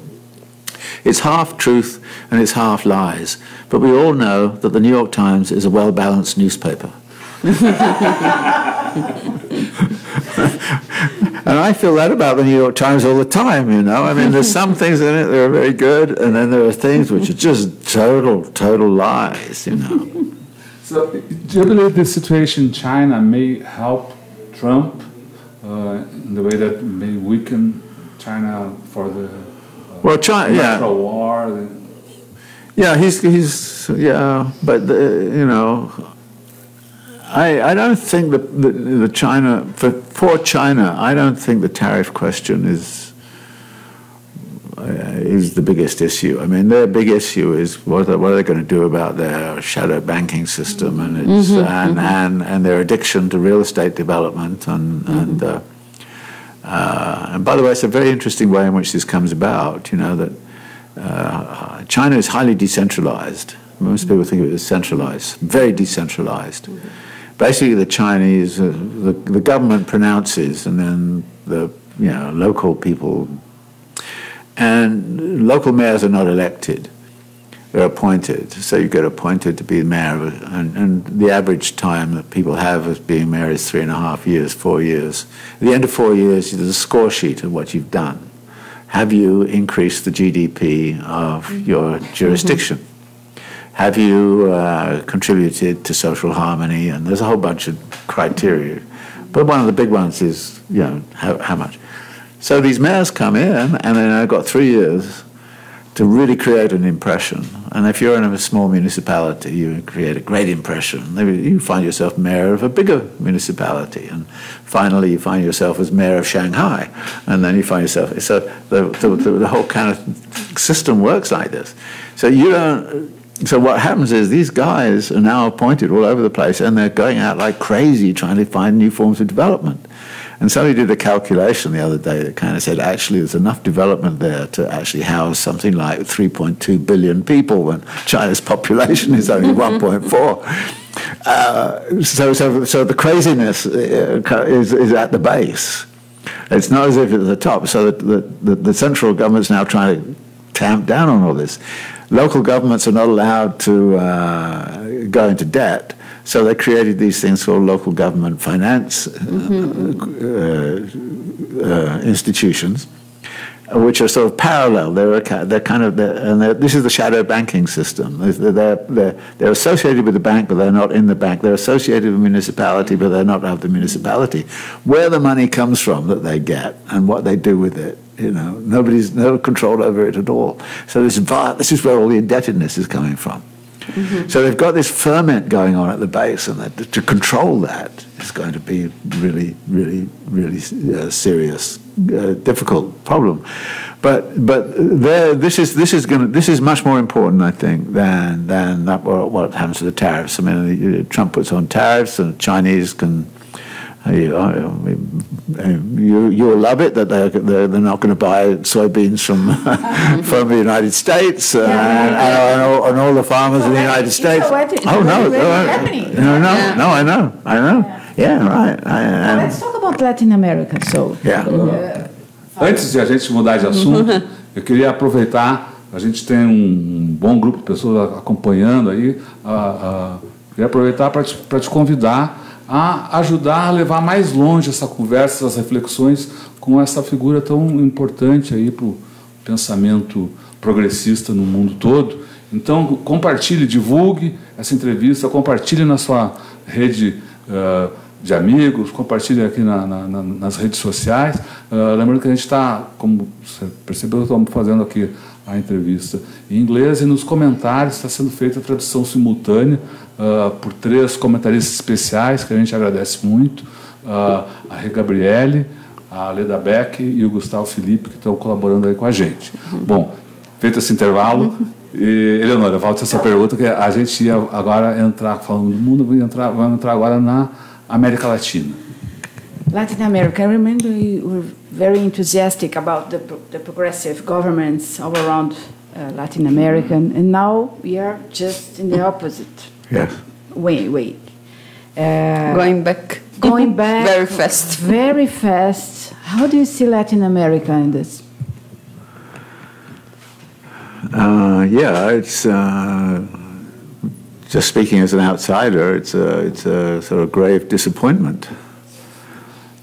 "It's half truth and it's half lies, but we all know that the New York Times is a well-balanced newspaper." And I feel that about the New York Times all the time, I mean, there's some things in it that are very good, and then there are things which are just total lies, So, do you believe the situation in China may help Trump in the way that may weaken China for the China, war? Yeah, but I don't think the China for China. I don't think the tariff question is the biggest issue. I mean, their big issue is what are they going to do about their shadow banking system and its and their addiction to real estate development and by the way, it's a very interesting way in which this comes about. You know that China is highly decentralized. Most people think of it as centralized, very decentralized. Basically, the Chinese, the government pronounces, and then the local people, and local mayors are not elected; they're appointed. So you get appointed to be mayor, and the average time that people have as being mayor is 3.5 years, 4 years. At the end of 4 years, there's a score sheet of what you've done. Have you increased the GDP of your jurisdiction? Have you contributed to social harmony? And there's a whole bunch of criteria. But one of the big ones is, how much. So these mayors come in, and then I've got 3 years to really create an impression. And if you're in a small municipality, you create a great impression. You find yourself mayor of a bigger municipality. And finally, you find yourself as mayor of Shanghai. And then you find yourself... So the whole kind of system works like this. So you don't... So what happens is these guys are now appointed all over the place, and they're going out like crazy trying to find new forms of development. And somebody did a calculation the other day that kind of said, actually, there's enough development there to actually house something like 3.2 billion people when China's population is only 1.4. So the craziness is at the base. It's not as if it's at the top. So the central government's now trying to tamp down on all this. Local governments are not allowed to go into debt, so they created these things called local government finance institutions, which are sort of parallel. This is the shadow banking system. They're associated with the bank, but they're not in the bank. They're associated with the municipality, but they're not of the municipality. Where the money comes from that they get and what they do with it, nobody's no control over it at all. So this is where all the indebtedness is coming from. So they've got this ferment going on at the base, and to control that is going to be really, really, really serious, difficult problem. But this is much more important, I think, than what happens to the tariffs. I mean, Trump puts on tariffs, and the Chinese can. You'll love it that they're not going to buy soybeans from the United States and all the farmers in the United States. I know. Yeah, right. Let's talk about Latin America. Antes de a gente mudar de assunto, eu queria aproveitar. A gente tem um bom grupo de pessoas acompanhando aí. Queria aproveitar para te convidar a ajudar a levar mais longe essa conversa, essas reflexões com essa figura tão importante aí para o pensamento progressista no mundo todo. Então, compartilhe, divulgue essa entrevista, compartilhe na sua rede de amigos, compartilhe aqui nas redes sociais. Lembrando que a gente está, como você percebeu, estamos fazendo aqui a entrevista em inglês, e nos comentários está sendo feita a tradução simultânea por 3 comentaristas especiais, que a gente agradece muito, a Rê Gabriele, a Leda Beck e o Gustavo Felipe, que estão colaborando aí com a gente. Bom, feito esse intervalo, Eleonora, volta essa pergunta, que a gente ia agora entrar, falando do mundo, vamos entrar agora na América Latina. Latin America, I remember you were very enthusiastic about the progressive governments all around Latin America, and now we are just in the opposite. Yes. Wait. Going back. Very fast. Very fast. How do you see Latin America in this? It's just speaking as an outsider. It's a sort of grave disappointment.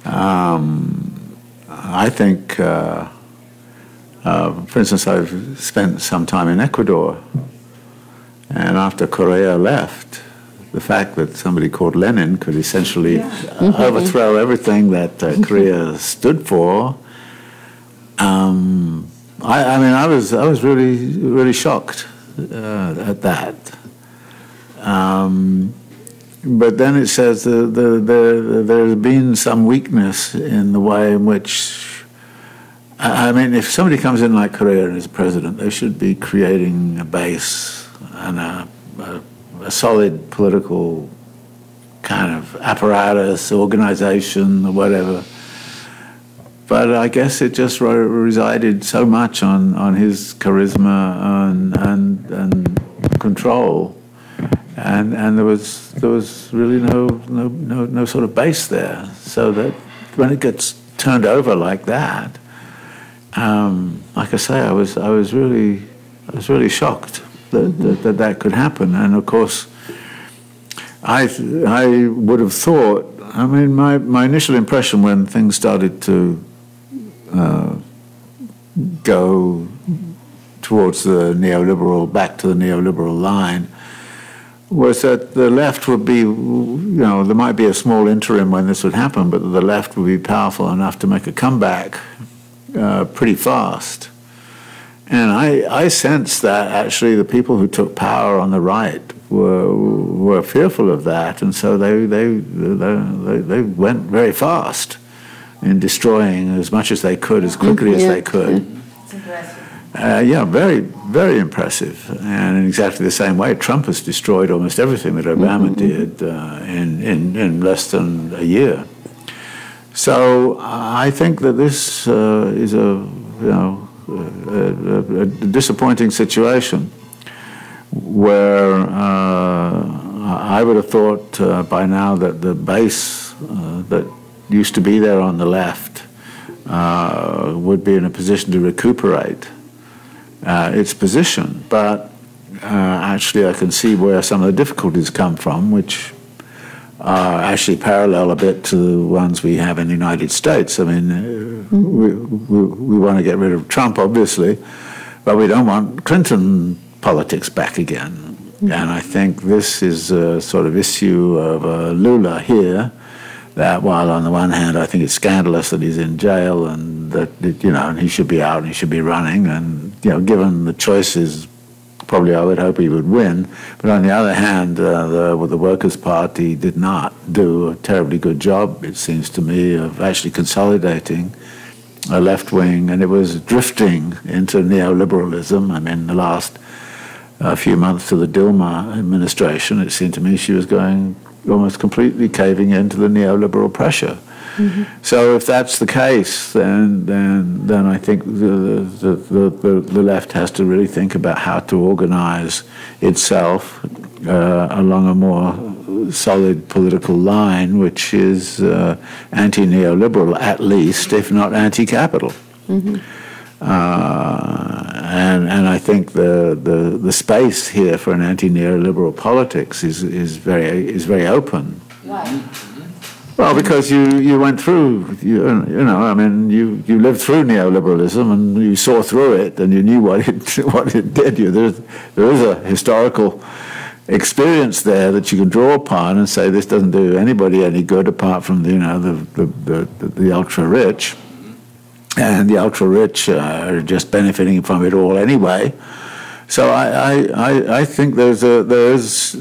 I think, for instance, I've spent some time in Ecuador, and after Correa left, the fact that somebody called Lenin could essentially overthrow everything that Correa stood for. I was really shocked at that. But then it says there's been some weakness in the way in which I mean, if somebody comes in like Korea and is president, they should be creating a base and a solid political kind of apparatus, organization, or whatever. But I guess it just resided so much on his charisma and control, and there was really no sort of base there. So that when it gets turned over like that, like I say, I was really shocked that could happen. And of course, I would have thought. I mean, my initial impression when things started to go towards the neoliberal, back to the neoliberal line, was that the left would be, there might be a small interim when this would happen, but the left would be powerful enough to make a comeback pretty fast. And I sensed that actually the people who took power on the right were fearful of that, and so they went very fast in destroying as much as they could, as quickly as they could. It's impressive. Yeah, very, very impressive. And in exactly the same way, Trump has destroyed almost everything that Obama did in less than a year. So I think that this is a disappointing situation where I would have thought by now that the base that used to be there on the left would be in a position to recuperate its position. But actually I can see where some of the difficulties come from, which are actually parallel a bit to the ones we have in the United States. I mean, we want to get rid of Trump, obviously, but we don't want Clinton politics back again. And I think this is a sort of issue of Lula here, that while on the one hand I think it's scandalous that he's in jail and that, and he should be out and he should be running, and, given the choices, probably I would hope he would win. But on the other hand, the Workers' Party did not do a terribly good job, it seems to me, of actually consolidating a left wing, and it was drifting into neoliberalism. I mean, the last few months of the Dilma administration, it seemed to me she was going almost completely caving into the neoliberal pressure. So if that's the case, then I think the left has to really think about how to organize itself along a more solid political line, which is anti-neoliberal, at least, if not anti-capital. And I think the space here for an anti-neoliberal politics is very open. Why? Well, because you went through, I mean, you lived through neoliberalism and you saw through it and you knew what it did you. There is a historical experience there that you can draw upon and say this doesn't do anybody any good apart from the ultra rich. And the ultra-rich are just benefiting from it all anyway. So I think there is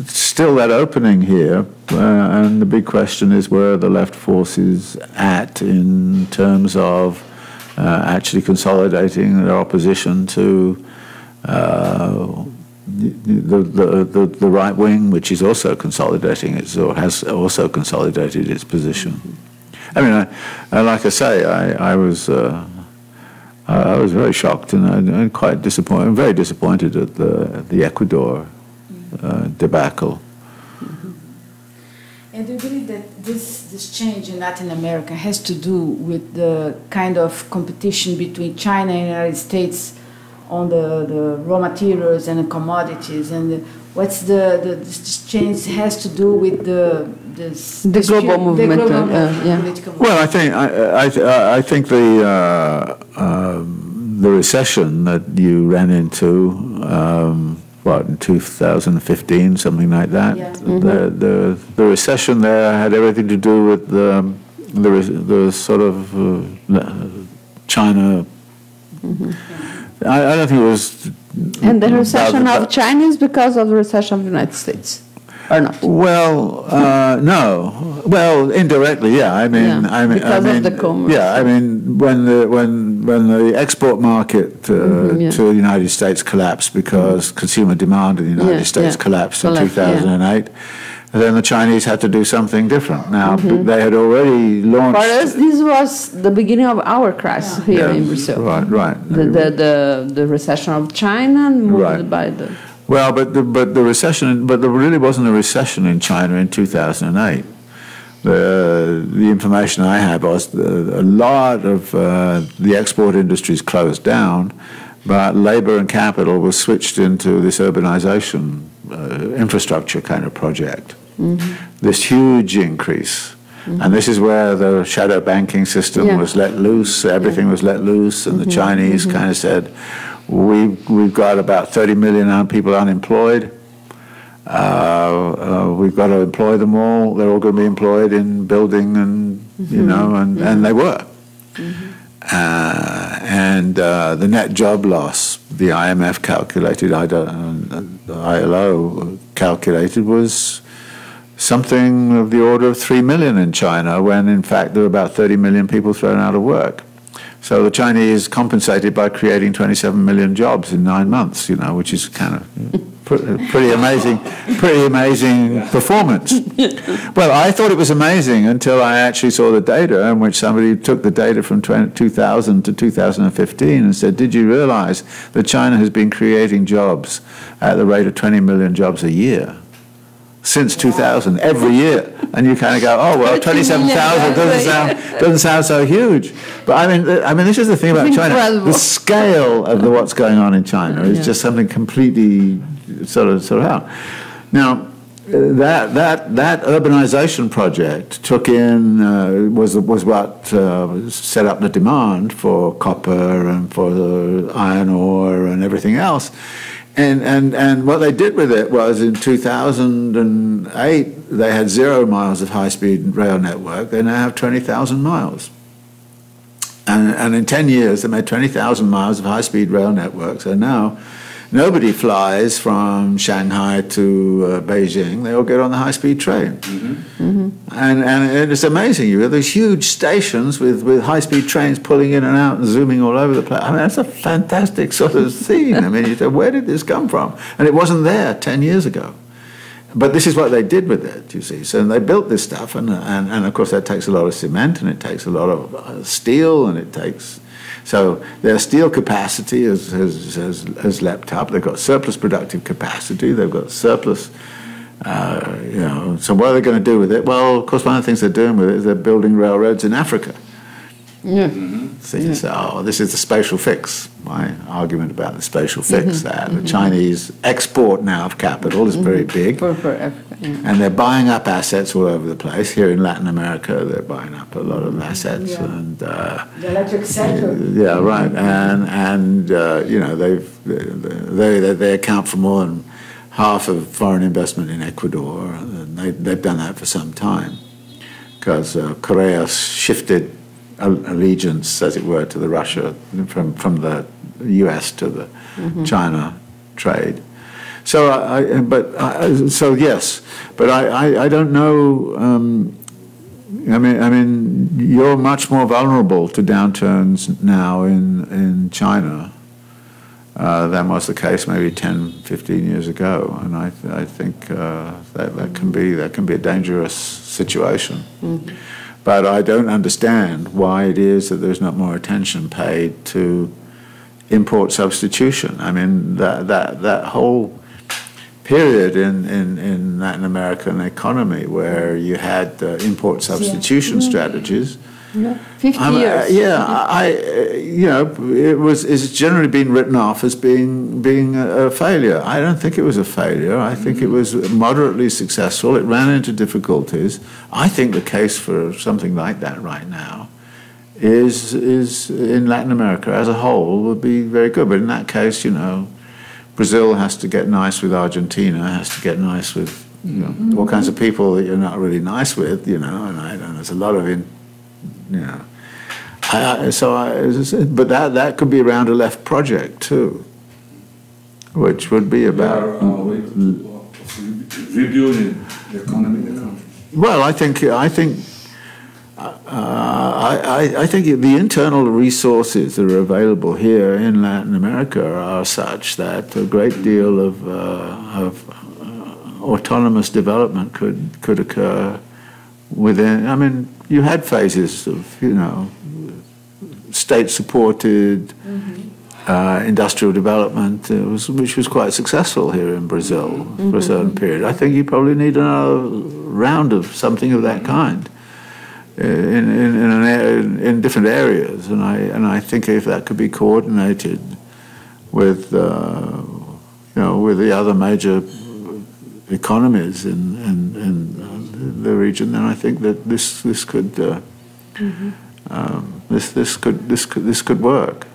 still that opening here, and the big question is where the left force is at in terms of actually consolidating their opposition to the right wing, which is also consolidating or has also consolidated its position. I mean, like I say, I was very shocked and quite disappointed. I'm very disappointed at the Ecuador debacle. And do you believe that this change in Latin America has to do with the kind of competition between China and the United States on the raw materials and the commodities, and what's this change has to do with the global movement? Political movement? Well, I think the recession that you ran into, in 2015, something like that. Yeah. The recession there had everything to do with the sort of China. I don't think it was. And the recession of China is because of the recession of the United States. or not? Well, no. Well, indirectly, yeah. I mean, because of the commerce. Yeah, I mean, when the export market to the United States collapsed because consumer demand in the United States collapsed in 2008. Then the Chinese had to do something different. Now, they had already launched... For us, this was the beginning of our crisis here in Brazil. Right. The recession of China moved by the... Well, but the recession... But there really wasn't a recession in China in 2008. The information I have was a lot of the export industries closed down, but labor and capital was switched into this urbanization infrastructure kind of project. This huge increase. And this is where the shadow banking system was let loose, everything was let loose, and the Chinese kind of said, we've got about 30 million people unemployed. We've got to employ them all. They're all going to be employed in building and, you know, and they were. And the net job loss, the IMF calculated, the ILO calculated, was something of the order of 3 million in China, when in fact there were about 30 million people thrown out of work. So the Chinese compensated by creating 27 million jobs in 9 months, you know, which is kind of pretty amazing performance. Well, I thought it was amazing until I actually saw the data, in which somebody took the data from 2000 to 2015 and said, did you realize that China has been creating jobs at the rate of 20 million jobs a year? Since 2000, every year, and you kind of go, oh well, 27,000 doesn't sound so huge. But I mean, this is the thing about China. The scale of what's going on in China is just something completely sort of out. Now, that urbanization project took in was what set up the demand for copper and for the iron ore and everything else. And what they did with it was, in 2008, they had 0 miles of high-speed rail network. They now have 20,000 miles. And in 10 years, they made 20,000 miles of high-speed rail network. So now nobody flies from Shanghai to Beijing. They all get on the high-speed train. And it's amazing. You have these huge stations with high-speed trains pulling in and out and zooming all over the place. I mean, that's a fantastic sort of scene. I mean, you say, where did this come from? And it wasn't there 10 years ago. But this is what they did with it, you see. So they built this stuff, and of course that takes a lot of cement, and it takes a lot of steel, and it takes... So their steel capacity has leapt up. They've got surplus productive capacity. They've got surplus, you know. So what are they going to do with it? Well, of course, one of the things they're doing with it is they're building railroads in Africa. So you say, oh, this is the spatial fix. My argument about the spatial fix, that the Chinese export now of capital is very big. For Africa, and they're buying up assets all over the place. Here in Latin America, they're buying up a lot of assets. And the electric sector. Yeah, right. And you know, they account for more than half of foreign investment in Ecuador. And they've done that for some time, because Korea shifted allegiance, as it were, to the Russia, from the U.S. to the China trade. So, so yes, but I don't know. I mean, you're much more vulnerable to downturns now in China than was the case maybe 10, 15 years ago, and I think that can be a dangerous situation. But I don't understand why it is that there's not more attention paid to import substitution. I mean, that whole period in Latin American economy where you had import substitution strategies. 50 years. You know, it's generally been written off as being a failure. I don't think it was a failure. I think it was moderately successful. It ran into difficulties. I think the case for something like that right now is in Latin America as a whole would be very good. But in that case, you know, Brazil has to get nice with Argentina, has to get nice with all kinds of people that you're not really nice with, you know, and there's a lot of you know, but that could be around a left project too, which would be about. rebuilding the economy in the country? Well, I think the internal resources that are available here in Latin America are such that a great deal of autonomous development could occur within. I mean, you had phases of, state-supported industrial development, which was quite successful here in Brazil for a certain period. I think you probably need another round of something of that kind in different areas, and I think if that could be coordinated with with the other major economies in the region, then I think that this could this could work.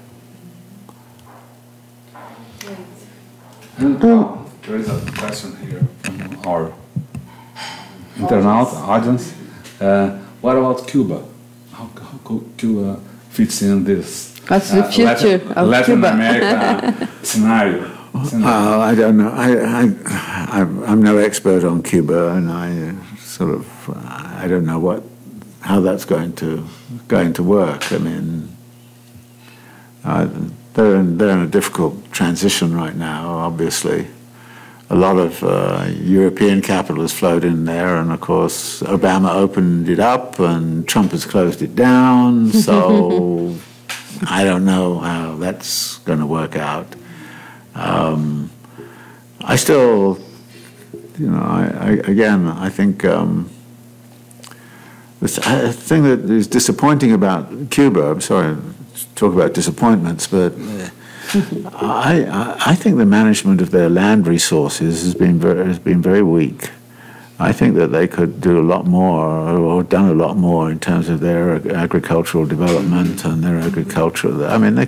There is a question here from our internaut audience. What about Cuba? How Cuba fits in this What's the future of Latin Cuba? America scenario? I don't know. I'm no expert on Cuba, and I don't know how that's going to work. I mean, they're in a difficult transition right now. Obviously, a lot of European capital has flowed in there, and of course, Obama opened it up, and Trump has closed it down. So I don't know how that's going to work out. I still, I think the thing that is disappointing about Cuba, I'm sorry to talk about disappointments, but I think the management of their land resources has been very weak. I think that they could do a lot more, or done a lot more in terms of their agricultural development and their agriculture. I mean,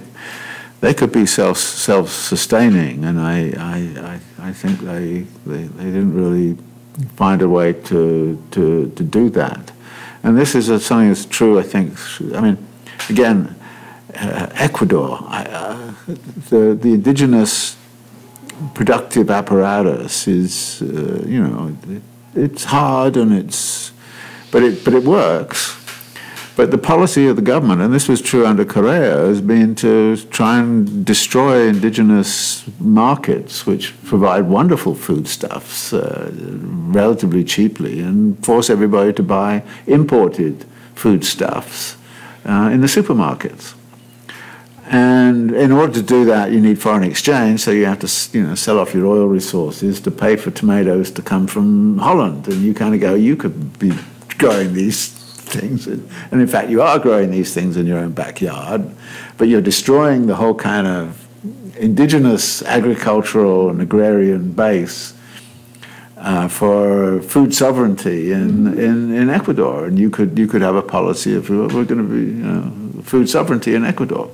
they could be self-sustaining, and I think they didn't really find a way to do that. And this is something that's true, I think. I mean, again, Ecuador, the indigenous productive apparatus is, it's hard, and but it works. But the policy of the government, and this was true under Correa, has been to try and destroy indigenous markets, which provide wonderful foodstuffs relatively cheaply, and force everybody to buy imported foodstuffs in the supermarkets. And in order to do that, you need foreign exchange, so you have to sell off your oil resources to pay for tomatoes to come from Holland. And you kind of go, you could be growing these things, and in fact you are growing these things in your own backyard, but you're destroying the whole kind of indigenous agricultural and agrarian base for food sovereignty in Ecuador. And you could have a policy of, we're going to be food sovereignty in Ecuador,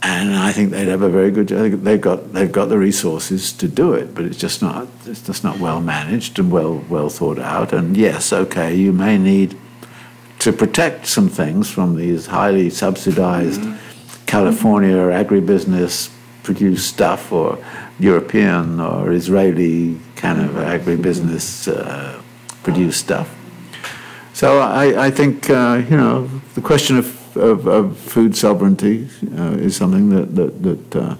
and I think they'd have a very good. I think they've got the resources to do it, but it's just not well managed and well thought out. And yes, okay, you may need to protect some things from these highly subsidized California agribusiness produced stuff, or European or Israeli kind of agribusiness produced stuff. So I think the question of food sovereignty is something that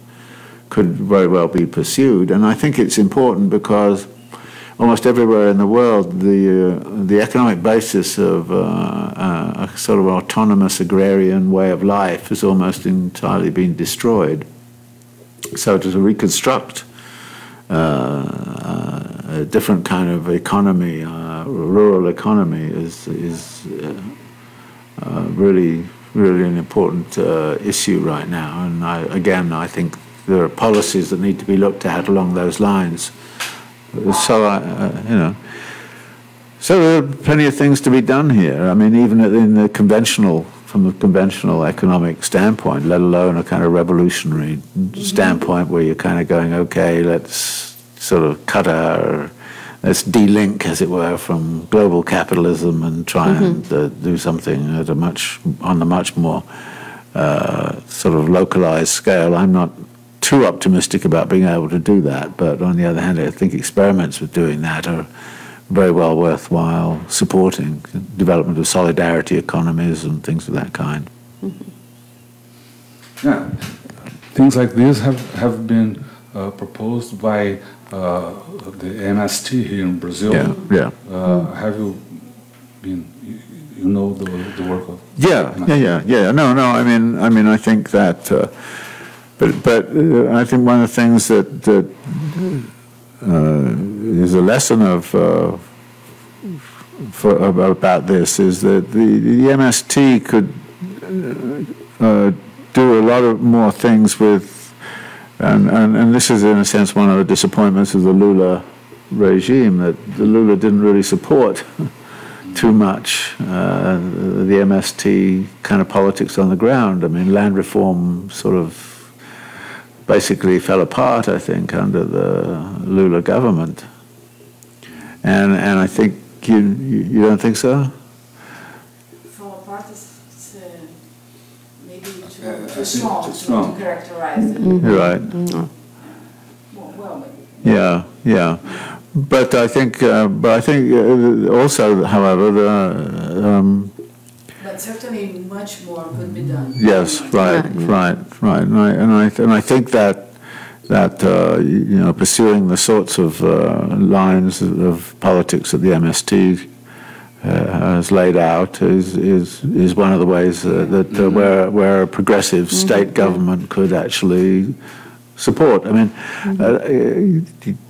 could very well be pursued, and I think it's important because almost everywhere in the world, the economic basis of a sort of autonomous agrarian way of life has almost entirely been destroyed. So to reconstruct a different kind of economy, rural economy, is really an important issue right now. And I think there are policies that need to be looked at along those lines. So so there are plenty of things to be done here. I mean, even from the conventional economic standpoint, let alone a kind of revolutionary standpoint where you're kind of going, okay, let's sort of let's de-link, as it were, from global capitalism and try and do something at on a much more sort of localized scale. I'm not too optimistic about being able to do that. But on the other hand, I think experiments with doing that are very well worthwhile supporting, development of solidarity economies and things of that kind. Yeah, things like this have been proposed by the MST here in Brazil. Yeah. Have you been? You know the work of? Yeah. No. I mean, I think that. But I think one of the things that is a lesson about this is that the MST could do a lot of more things with, and this is in a sense one of the disappointments of the Lula regime, that the Lula didn't really support too much the MST kind of politics on the ground. I mean, land reform sort of basically fell apart, I think, under the Lula government. And I think you don't think so? Fell apart is maybe too strong to characterize it. Right. Well, Yeah. But I think also, however, but certainly much more could be done. Yes, right. And I think that pursuing the sorts of lines of politics that the MST has laid out is one of the ways that where a progressive state government could actually support. I mean,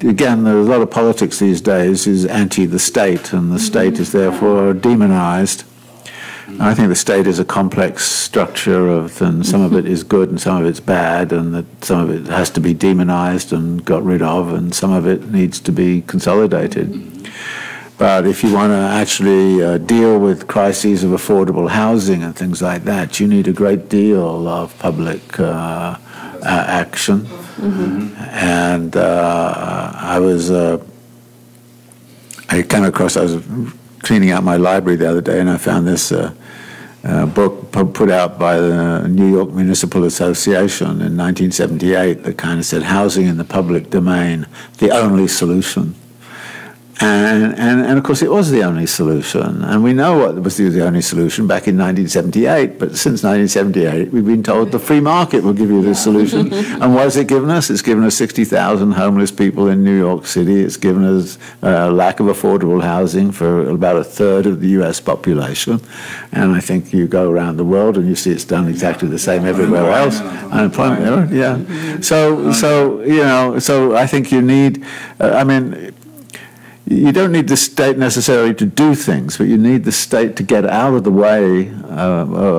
again, there's a lot of politics these days is anti the state, and the state is therefore demonized. I think the state is a complex structure and some of it is good and some of it's bad, and that some of it has to be demonized and got rid of, and some of it needs to be consolidated. But if you want to actually deal with crises of affordable housing and things like that, you need a great deal of public action. And I was cleaning out my library the other day, and I found this book put out by the New York Municipal Association in 1978 that kind of said, "Housing in the Public Domain, the only solution." And of course it was the only solution, and we know what was the only solution back in 1978, but since 1978 we've been told the free market will give you this solution. And what has it given us? It's given us 60,000 homeless people in New York City. It's given us lack of affordable housing for about a third of the US population, and I think you go around the world and you see it's done exactly the same everywhere else. Unemployment, yeah. So I think you need, you don't need the state necessarily to do things, but you need the state to get out of the way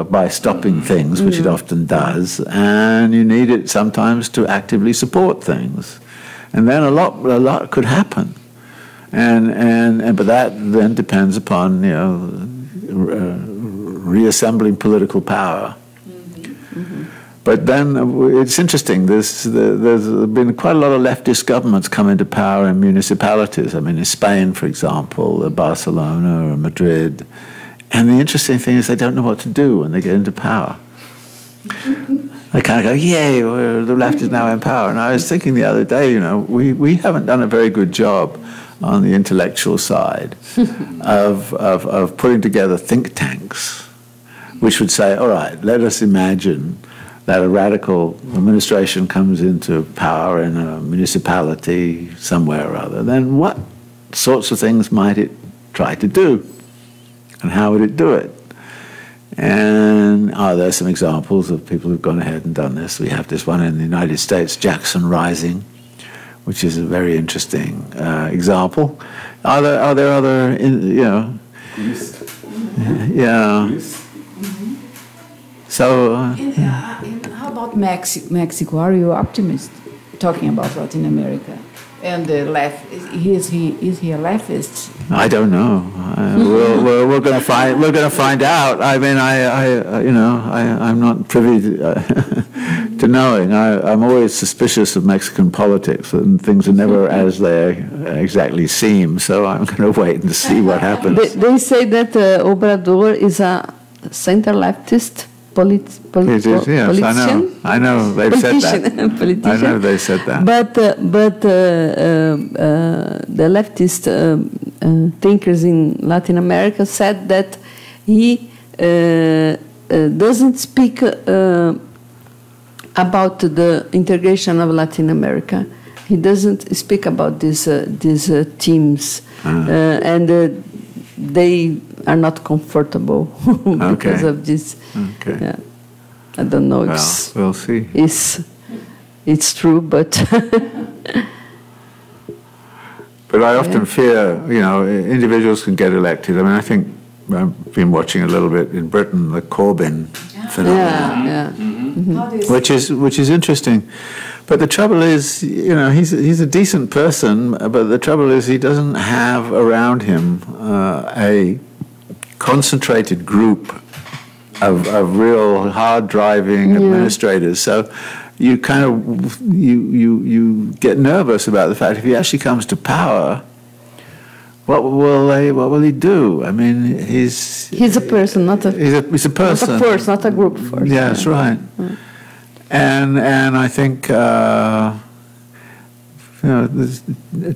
by stopping things, which it often does, and you need it sometimes to actively support things, and then a lot could happen, but that then depends upon reassembling political power. But then it's interesting, there's been quite a lot of leftist governments come into power in municipalities. I mean, in Spain, for example, Barcelona or Madrid. And the interesting thing is they don't know what to do when they get into power. They kind of go, yay, the left is now in power. And I was thinking the other day, we haven't done a very good job on the intellectual side of putting together think tanks, which would say, all right, let us imagine that a radical administration comes into power in a municipality somewhere or other, then what sorts of things might it try to do? And how would it do it? And there are some examples of people who've gone ahead and done this. We have this one in the United States, Jackson Rising, which is a very interesting example. Are there other, yeah. So, how about Mexico? Are you optimist talking about Latin America and the left? Is he a leftist? I don't know. We're going to find. We're going to find out. I mean, I'm not privy to knowing. I'm always suspicious of Mexican politics, and things are never as they exactly seem. So I'm going to wait and see what happens. They say that Obrador is a center leftist. politician. I know they've said that. I know they said that. But the leftist thinkers in Latin America said that he doesn't speak about the integration of Latin America. He doesn't speak about these teams, and they are not comfortable because of this. Okay. Yeah. I don't know. Well, we'll see. It's true, but but I often fear, individuals can get elected. I mean, I think I've been watching a little bit in Britain the Corbyn phenomenon, which is interesting. But the trouble is, he's a decent person, but the trouble is he doesn't have around him a concentrated group of real hard-driving administrators. So you kind of you get nervous about the fact if he actually comes to power, what will he do? I mean, he's a person, not a he's a person, not a force, not a group force. Yeah, that's right. And I think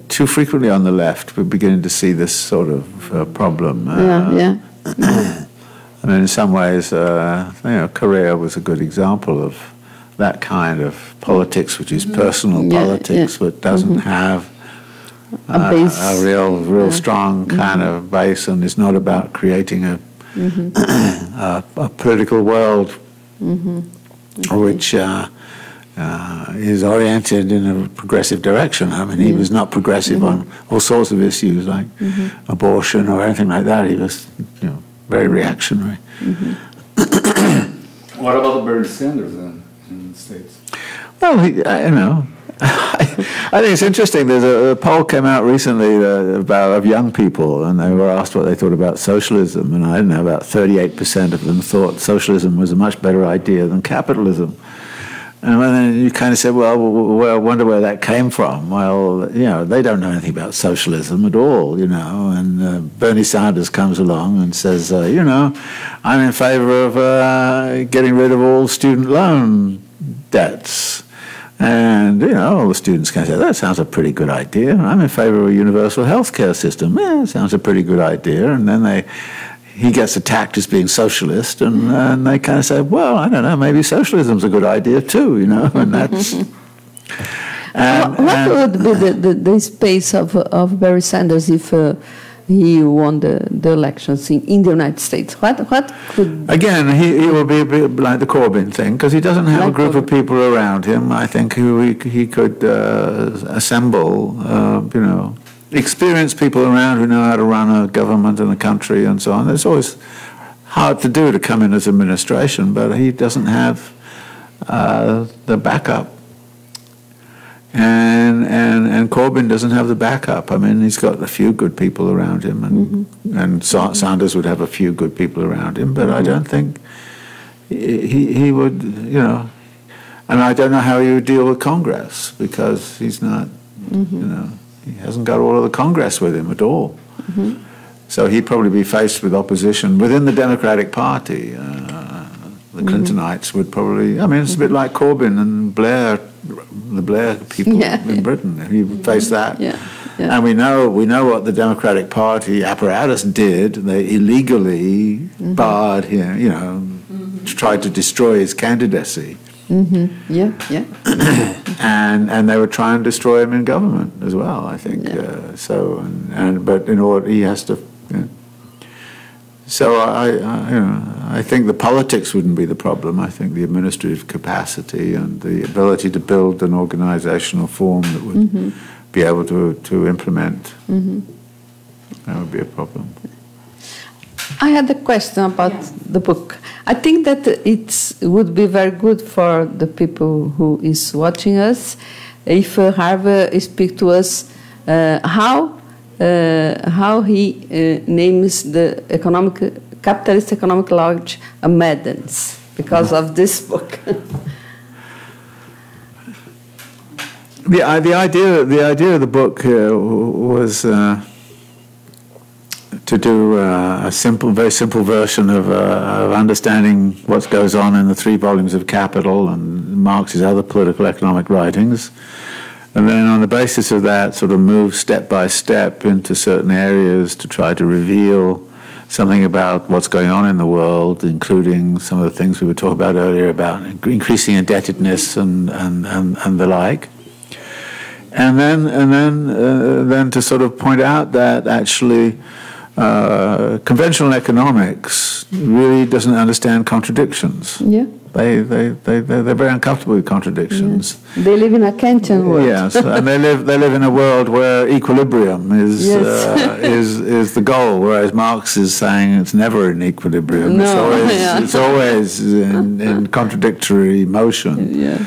too frequently on the left we're beginning to see this sort of problem. I mean, in some ways, Korea was a good example of that kind of politics, which is personal politics, but doesn't have a base, a real strong kind of base, and is not about creating a political world which is oriented in a progressive direction. I mean, he was not progressive on all sorts of issues like abortion or anything like that. He was, very reactionary. What about the Bernie Sanders then in the States? Well, I think it's interesting. There's a poll came out recently of young people, and they were asked what they thought about socialism, and I don't know, about 38% of them thought socialism was a much better idea than capitalism. And then you kind of said, well, I wonder where that came from. Well, they don't know anything about socialism at all, and Bernie Sanders comes along and says, I'm in favor of getting rid of all student loan debts. And, all the students kind of say, that sounds a pretty good idea. I'm in favor of a universal health care system. Yeah, that sounds a pretty good idea. And then he gets attacked as being socialist, and they kind of say, well, I don't know, maybe socialism's a good idea too, and that's... what would be the space of Bernie Sanders if he won the elections in the United States? What could... Again, he will be a bit like the Corbyn thing, because he doesn't have a group of people around him, I think, who he could assemble, experienced people around who know how to run a government and a country and so on. It's always hard to do to come in as administration, but he doesn't have the backup. And Corbyn doesn't have the backup. I mean, he's got a few good people around him, and Sanders would have a few good people around him, but I don't think he would, and I don't know how he would deal with Congress, because he's not, he hasn't got all of the Congress with him at all. So he'd probably be faced with opposition within the Democratic Party. The Clintonites would probably, I mean, it's a bit like Corbyn and Blair, the Blair people in Britain. He would face that. And we know what the Democratic Party apparatus did. They illegally barred him, tried to destroy his candidacy. And they would try and destroy him in government as well, I think. But in order, he has to. So I think the politics wouldn't be the problem. I think the administrative capacity and the ability to build an organizational form that would be able to implement, that would be a problem. I had a question about the book. I think that it would be very good for the people who is watching us if Harvey speak to us how he names the capitalist economic logic a madness because of this book. The idea of the book was to do a very simple version of understanding what goes on in the 3 volumes of Capital and Marx's other political economic writings, and then on the basis of that sort of move step by step into certain areas to try to reveal something about what's going on in the world, including some of the things we were talking about earlier about increasing indebtedness and the like. And then to sort of point out that actually conventional economics really doesn't understand contradictions. Yeah. They're very uncomfortable with contradictions. Yeah. They live in a Kantian world. Yes, and they live in a world where equilibrium is is the goal, whereas Marx is saying it's never in equilibrium. No. It's always in contradictory motion. Yeah.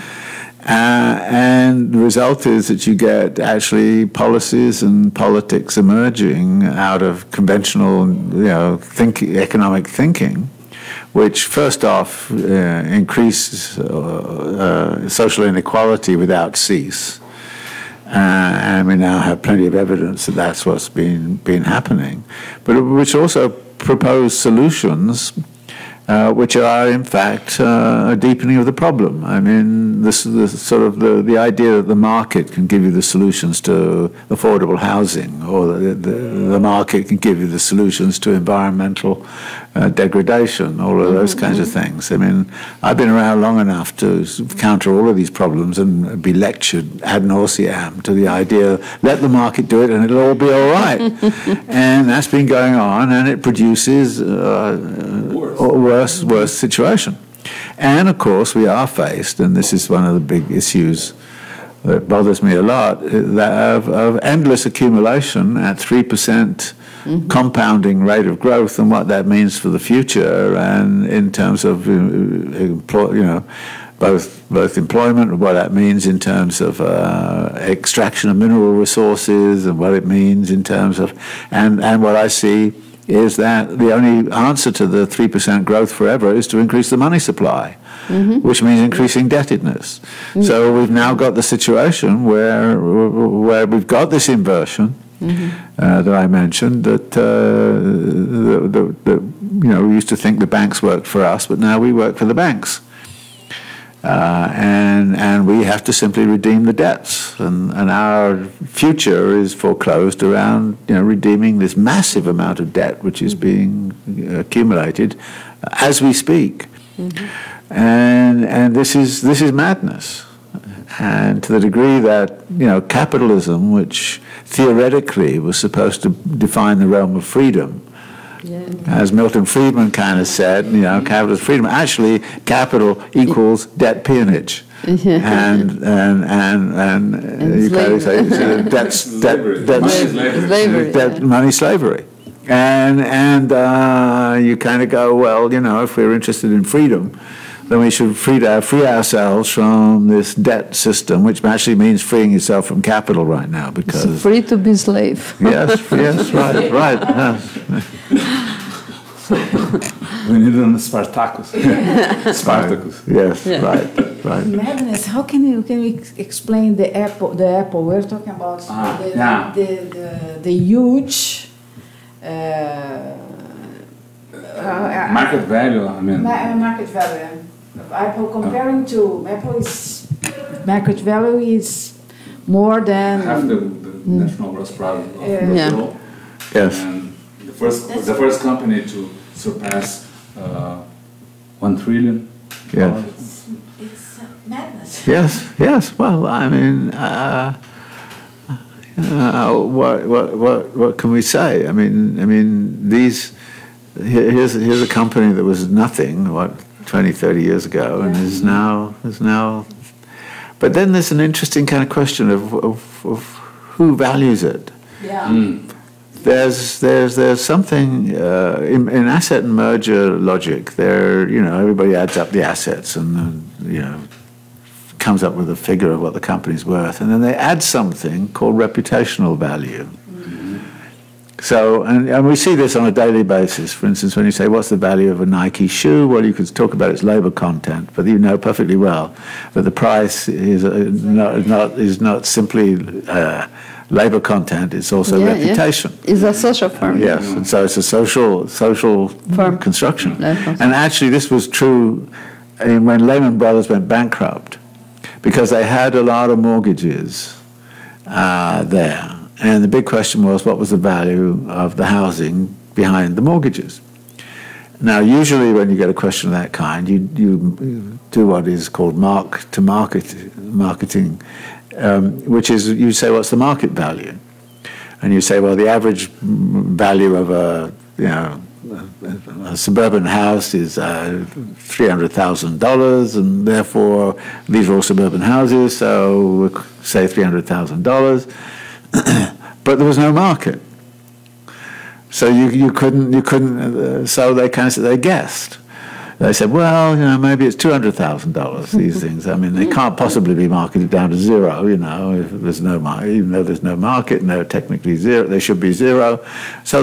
And the result is that you get actually policies and politics emerging out of conventional, economic thinking, which first off increase social inequality without cease. And we now have plenty of evidence that that's what's been happening, but which also propose solutions which are in fact a deepening of the problem. I mean, this sort of the idea that the market can give you the solutions to affordable housing, or the market can give you the solutions to environmental degradation, all of those kinds of things. I mean, I've been around long enough to counter all of these problems and be lectured ad nauseam to the idea, let the market do it and it'll all be all right. And that's been going on, and it produces worse situation. And of course we are faced, and this is one of the big issues that bothers me a lot, that of endless accumulation at 3% compounding rate of growth, and what that means for the future, and in terms of both employment, and what that means in terms of extraction of mineral resources, and what it means in terms of and what I see is that the only answer to the 3% growth forever is to increase the money supply, which means increasing indebtedness. So we've now got the situation where we've got this inversion that I mentioned, that we used to think the banks worked for us, but now we work for the banks. And we have to simply redeem the debts, and our future is foreclosed around redeeming this massive amount of debt which is being accumulated as we speak, and this is madness. And to the degree that capitalism, which theoretically was supposed to define the realm of freedom, as Milton Friedman kind of said, capital is freedom. Actually, capital equals debt peonage, and you kind of say money slavery, and you kind of go, well, if we're interested in freedom, then we should free ourselves from this debt system, which actually means freeing yourself from capital right now, because it's free to be slave. yes, right. We need an Spartacus. Spartacus. Yes, right. Madness. How can we explain the Apple? The Apple. We're talking about the huge. Market value. I mean. Market value. Apple comparing to Apple is market value is more than half the national gross product of Brazil. Yes. And the first company to surpass 1 trillion. Yes. It's madness. Yes. Well, I mean, what can we say? I mean, here's a company that was nothing 20, 30 years ago, and is now. But then there's an interesting kind of question of who values it. Yeah. There's something in asset and merger logic. Everybody adds up the assets and comes up with a figure of what the company's worth, and then they add something called reputational value. So, and we see this on a daily basis. For instance, when you say, what's the value of a Nike shoe? Well, you could talk about its labor content, but you know perfectly well that the price is not simply labor content, it's also reputation. It's a social firm. Yes, and so it's a social firm construction. And actually, this was true when Lehman Brothers went bankrupt, because they had a lot of mortgages there. And the big question was, what was the value of the housing behind the mortgages? Now, usually when you get a question of that kind, you do what is called marketing, which is you say, what's the market value? And you say, well, the average value of a suburban house is $300,000, and therefore these are all suburban houses, so we'll say $300,000. But there was no market. So you couldn't. So they they guessed. They said, well, maybe it's $200,000. These things. I mean, they can't possibly be marketed down to zero. If there's no market, even though there's no market, and they're technically zero, they should be zero. So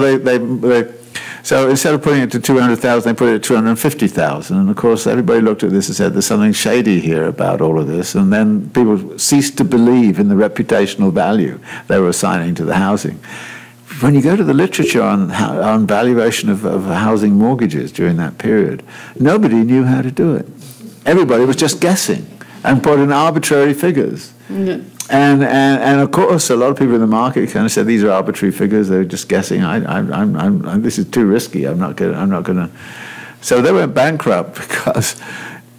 so instead of putting it to 200,000, they put it at 250,000. And of course, everybody looked at this and said, there's something shady here about all of this. And then people ceased to believe in the reputational value they were assigning to the housing. When you go to the literature on valuation of housing mortgages during that period, nobody knew how to do it. Everybody was just guessing and put in arbitrary figures. Yeah. And of course, a lot of people in the market kind of said these are arbitrary figures. They're just guessing. This is too risky. I'm not gonna. So they went bankrupt because.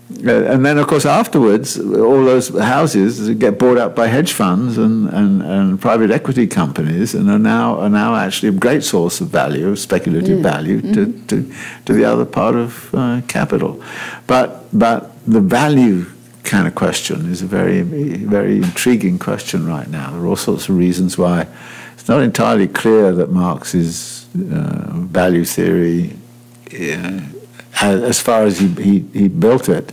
And then, of course, afterwards, all those houses get bought up by hedge funds and private equity companies, and are now actually a great source of value, speculative value, to the other part of capital. But the value kind of question is a very, very intriguing question right now. There are all sorts of reasons why it's not entirely clear that Marx's value theory, as far as he built it,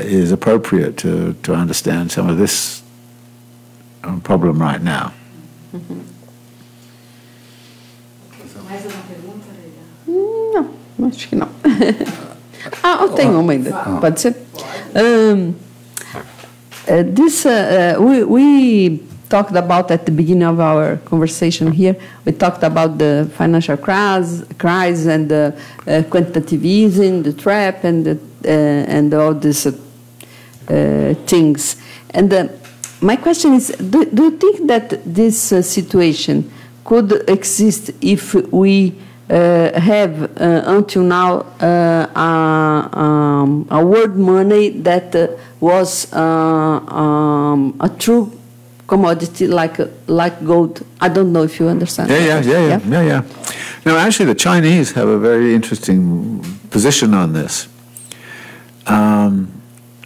is appropriate to understand some of this problem right now. Mais uma pergunta, Não, acho que não. Eu tenho uma ainda. Pode ser? We talked about at the beginning of our conversation here, we talked about the financial crisis and the quantitativism, the trap, and all these things. And my question is, do you think that this situation could exist if we have until now a world money that was a true commodity like gold? I don't know if you understand. Yeah. No, actually, the Chinese have a very interesting position on this.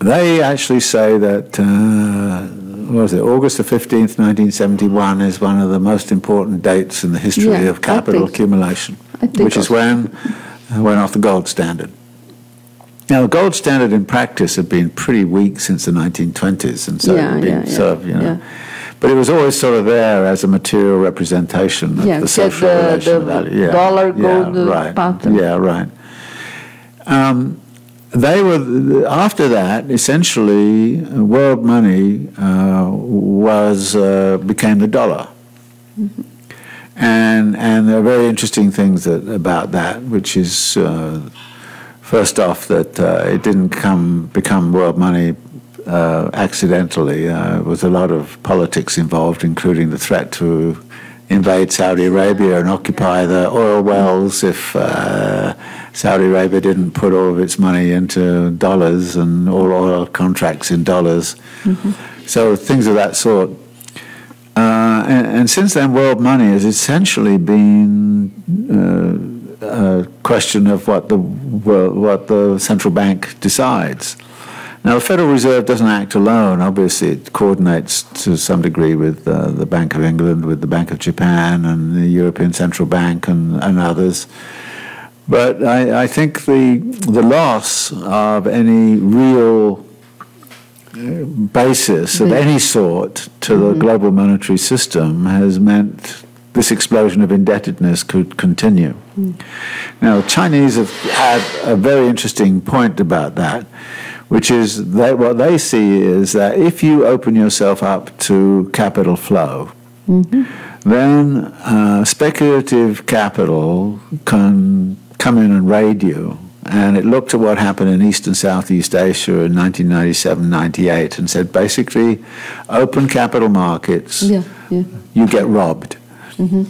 They actually say that August the 15th, 1971 is one of the most important dates in the history of capital accumulation, which is when it went off the gold standard. Now, the gold standard in practice had been pretty weak since the 1920s, and so it had been sort of, but it was always sort of there as a material representation of the social relation value. Dollar gold pattern. Yeah, right. They were, after that, essentially, world money became the dollar. Mm-hmm. And there are very interesting things about that, which is, first off, that it didn't become world money accidentally. There was a lot of politics involved, including the threat to invade Saudi Arabia and occupy the oil wells if Saudi Arabia didn't put all of its money into dollars and all oil contracts in dollars. Mm-hmm. So things of that sort. And since then, world money has essentially been a question of what the central bank decides. Now, the Federal Reserve doesn't act alone. Obviously, it coordinates to some degree with the Bank of England, with the Bank of Japan, and the European Central Bank, and others. But I think the loss of any real basis of any sort to the global monetary system has meant this explosion of indebtedness could continue. Now, the Chinese have had a very interesting point about that, which is that what they see is that if you open yourself up to capital flow, then speculative capital can come in and raid you. And it looked at what happened in East and Southeast Asia in 1997-98 and said, basically, open capital markets, you get robbed. And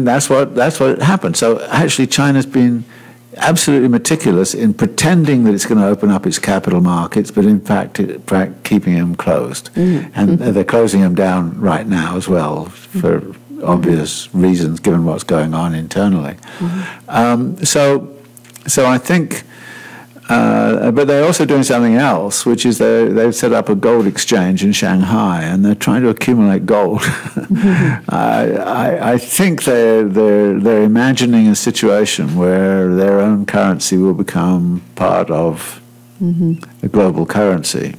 that's what happened. So actually, China's been absolutely meticulous in pretending that it's going to open up its capital markets, but in fact keeping them closed. And they're closing them down right now as well for obvious reasons, given what's going on internally. So I think, but they're also doing something else, which is they've set up a gold exchange in Shanghai, and they're trying to accumulate gold. I think they're imagining a situation where their own currency will become part of the global currency.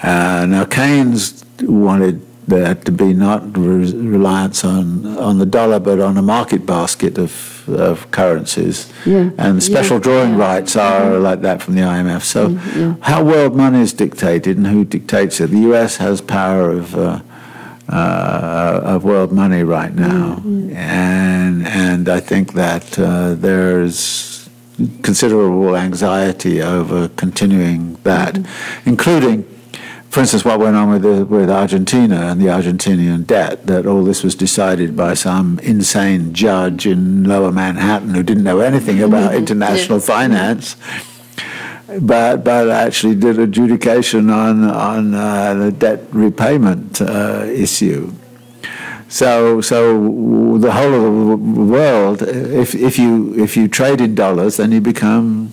Now, Keynes wanted there to be not reliance on the dollar, but on a market basket of currencies. And special drawing rights are like that from the IMF. So how world money is dictated and who dictates it? The US has power of world money right now. And I think that there's considerable anxiety over continuing that, including, for instance, what went on with Argentina and the Argentinian debt, that all this was decided by some insane judge in Lower Manhattan who didn't know anything about international finance, but actually did adjudication on the debt repayment issue. So the whole of the world, if you trade in dollars, then you become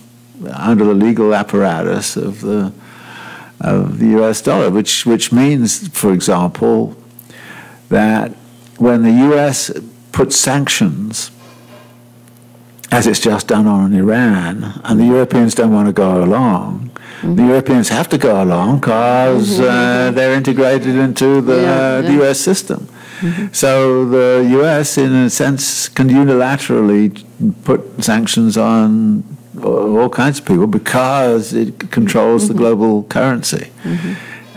under the legal apparatus of the US dollar, which means, for example, that when the US puts sanctions, as it's just done on Iran, and the Europeans don't want to go along, the Europeans have to go along because they're integrated into the US system. So the US, in a sense, can unilaterally put sanctions on all kinds of people because it controls the global currency.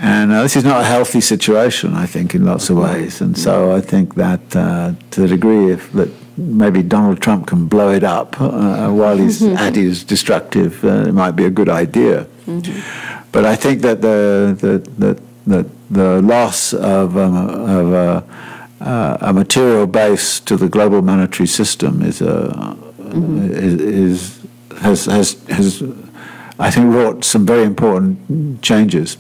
And this is not a healthy situation, I think, in lots of ways. And so I think that to the degree that maybe Donald Trump can blow it up while he's at his destructive, it might be a good idea. But I think that the loss of a material base to the global monetary system has I think wrought some very important changes.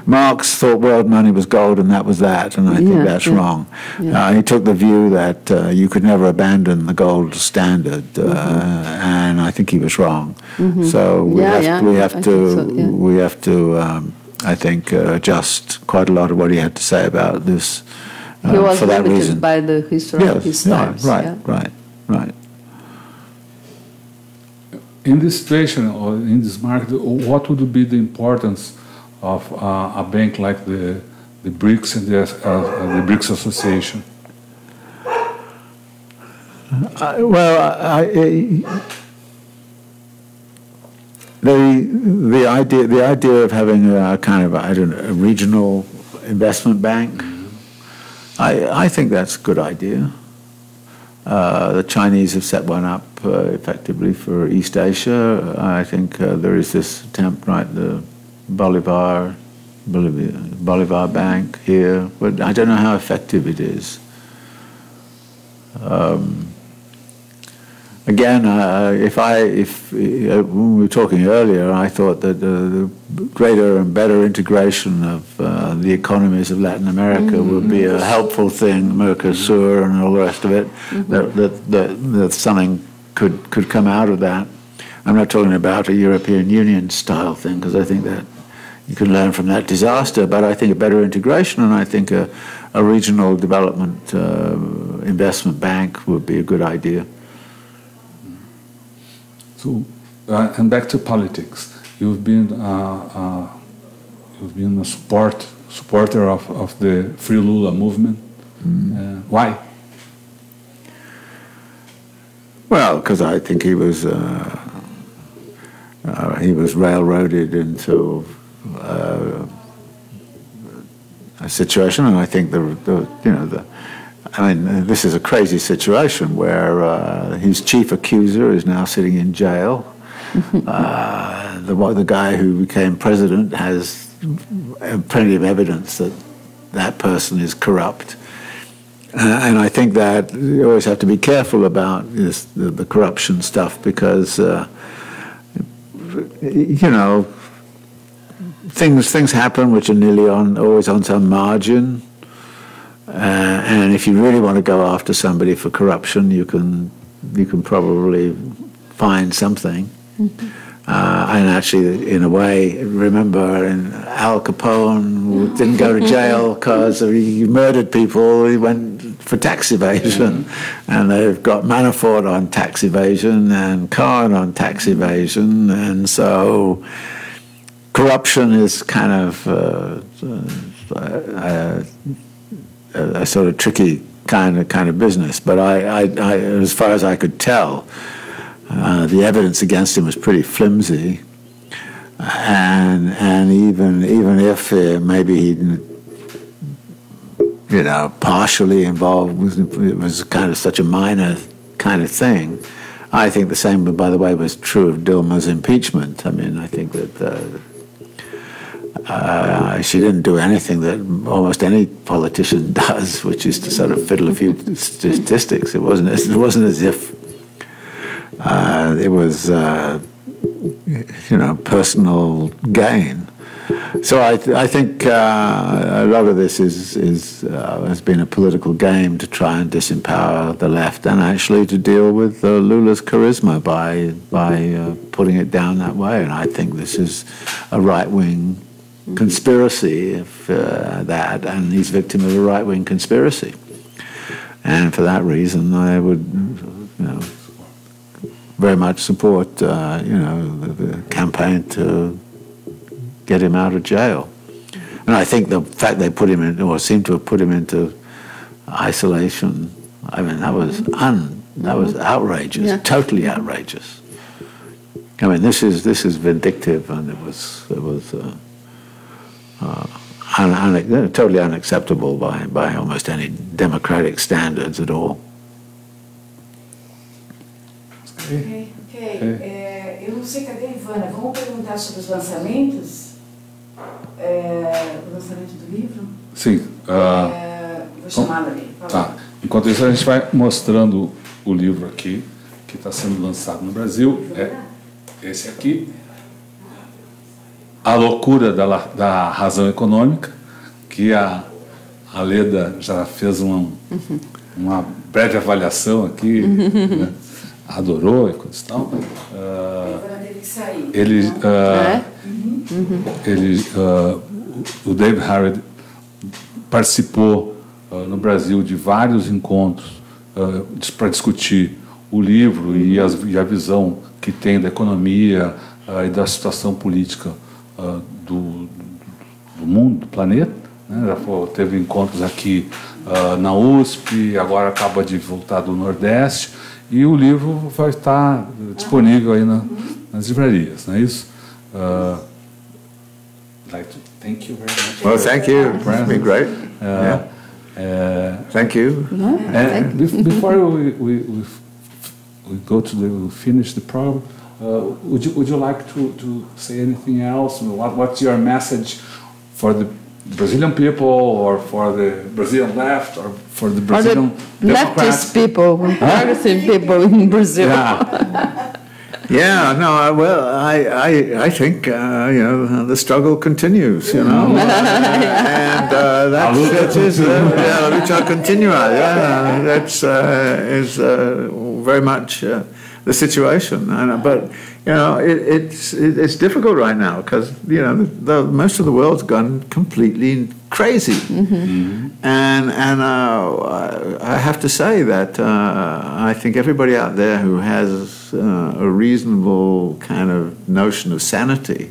Marx thought world money was gold and that was that, and I think that's wrong. He took the view that you could never abandon the gold standard, and I think he was wrong. So we have to I think adjust quite a lot of what he had to say about this. He was for that limited reason. by the history of his times. In this situation or in this market, what would be the importance of a bank like the BRICS and the BRICS Association? The idea of having a kind of a regional investment bank, I think that's a good idea. The Chinese have set one up effectively for East Asia. I think there is this attempt, the Bolivar Bank here, but I don't know how effective it is. Again, when we were talking earlier, I thought that the greater and better integration of the economies of Latin America would be a helpful thing, Mercosur and all the rest of it, that something could come out of that. I'm not talking about a European Union style thing, because I think that you can learn from that disaster, but I think a better integration, and I think a regional development investment bank would be a good idea. So, and back to politics. You've been a supporter of the Free Lula movement. Why? Well, because I think he was railroaded into situation, and I think this is a crazy situation where his chief accuser is now sitting in jail. The guy who became president has plenty of evidence that that person is corrupt. And I think that you always have to be careful about the corruption stuff because, things happen which are nearly always on some margin. And if you really want to go after somebody for corruption, you can probably find something. And actually, in a way, remember, Al Capone didn't go to jail because he murdered people. He went for tax evasion. And they've got Manafort on tax evasion and Khan on tax evasion. And so corruption is kind of a sort of tricky kind of business. But I, as far as I could tell, the evidence against him was pretty flimsy, and even if maybe he, partially involved, it was kind of such a minor kind of thing. I think the same, by the way, was true of Dilma's impeachment. I mean, I think that she didn't do anything that almost any politician does, which is to sort of fiddle a few statistics. It wasn't as if it was, personal gain. So I think a lot of this has been a political game to try and disempower the left and actually to deal with Lula's charisma by putting it down that way. And I think this is a right-wing conspiracy, and he's victim of a right-wing conspiracy. And for that reason, I would, very much support, the campaign to get him out of jail. And I think the fact they put him in, or seem to have put him into isolation, I mean, that was outrageous, totally outrageous. I mean, this is vindictive, and it was totally unacceptable by almost any democratic standards at all. Ok. Eu não sei, cadê a Ivana? Vamos perguntar sobre os lançamentos? O lançamento do livro? Sim. Vou chamá-la ali. Tá. Enquanto isso, a gente vai mostrando o livro aqui, que está sendo lançado no Brasil. É esse aqui. A Loucura da Razão Econômica, que a Leda já fez uma breve avaliação aqui, né? Adorou e coisa e tal. O David Harvey participou no Brasil de vários encontros para discutir o livro e a visão que tem da economia e da situação política do mundo, do planeta. Né? Já teve encontros aqui na USP, agora acaba de voltar do Nordeste, e o livro vai estar disponível aí nas livrarias, não é isso? Thank you very much. Well, thank you. It's been great. Thank you. Before we go to finish the program, would you like to say anything else? What's your message for the Brazilian people, or for the Brazilian left, or for the Brazilian leftist people, progressive people in Brazil? Yeah, no, well, I think, the struggle continues, and that is la lucha continua. Yeah, that's is very much the situation. But it's difficult right now because most of the world's gone completely crazy, and I have to say that I think everybody out there who has a reasonable kind of notion of sanity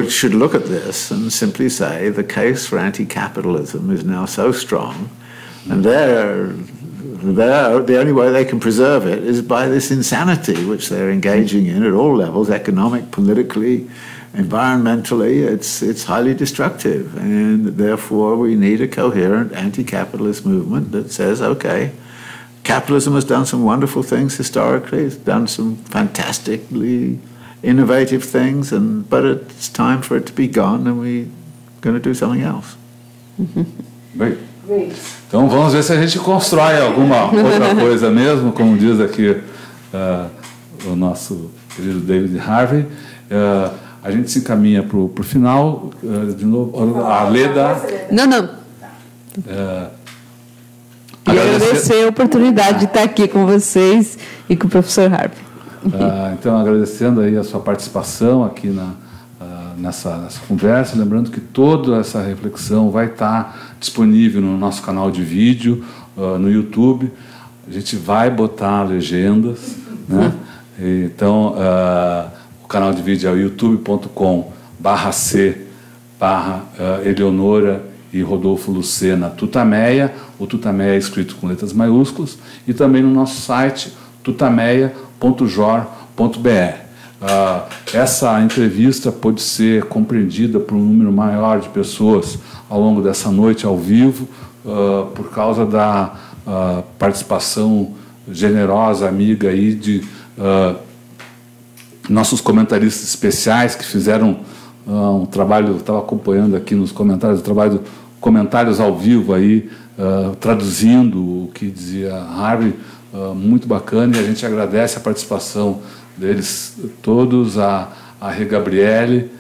should look at this and simply say the case for anti-capitalism is now so strong, and the only way they can preserve it is by this insanity which they're engaging in at all levels, economic, politically, environmentally, it's highly destructive, and therefore we need a coherent anti-capitalist movement that says, okay, capitalism has done some wonderful things historically, it's done some fantastically innovative things, but it's time for it to be gone, and we're going to do something else. Bem, então vamos ver se a gente constrói alguma outra coisa mesmo, como diz aqui o nosso querido David Harvey. A gente se encaminha para o final. De novo, a Leda. Não. E agradecer a oportunidade de estar aqui com vocês e com o professor Harvey. Então, agradecendo aí a sua participação aqui nessa conversa, lembrando que toda essa reflexão vai estar disponível no nosso canal de vídeo, no YouTube. A gente vai botar legendas, né? Então, o canal de vídeo é youtube.com/c/Eleonora e Rodolfo Lucena Tutaméia. O Tutaméia é escrito com letras maiúsculas, e também no nosso site tutameia.jor.br. Essa entrevista pode ser compreendida por um número maior de pessoas ao longo dessa noite ao vivo, por causa da participação generosa, amiga aí de nossos comentaristas especiais que fizeram um trabalho, estava acompanhando aqui nos comentários, o trabalho de comentários ao vivo aí, traduzindo o que dizia Harvey, muito bacana, e a gente agradece a participação deles todos, a Rê Gabriele,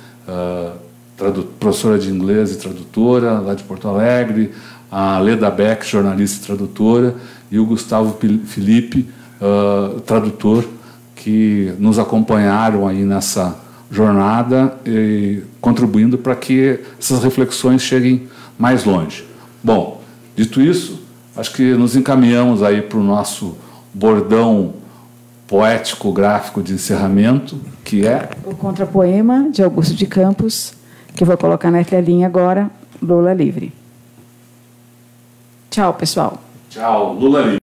professora de inglês e tradutora lá de Porto Alegre, a Leda Beck, jornalista e tradutora, e o Gustavo Felipe, tradutor, que nos acompanharam aí nessa jornada, e contribuindo para que essas reflexões cheguem mais longe. Bom, dito isso, acho que nos encaminhamos aí para o nosso bordão poético-gráfico de encerramento, que é o contrapoema de Augusto de Campos, que eu vou colocar na telinha agora, Lula Livre. Tchau, pessoal. Tchau, Lula Livre.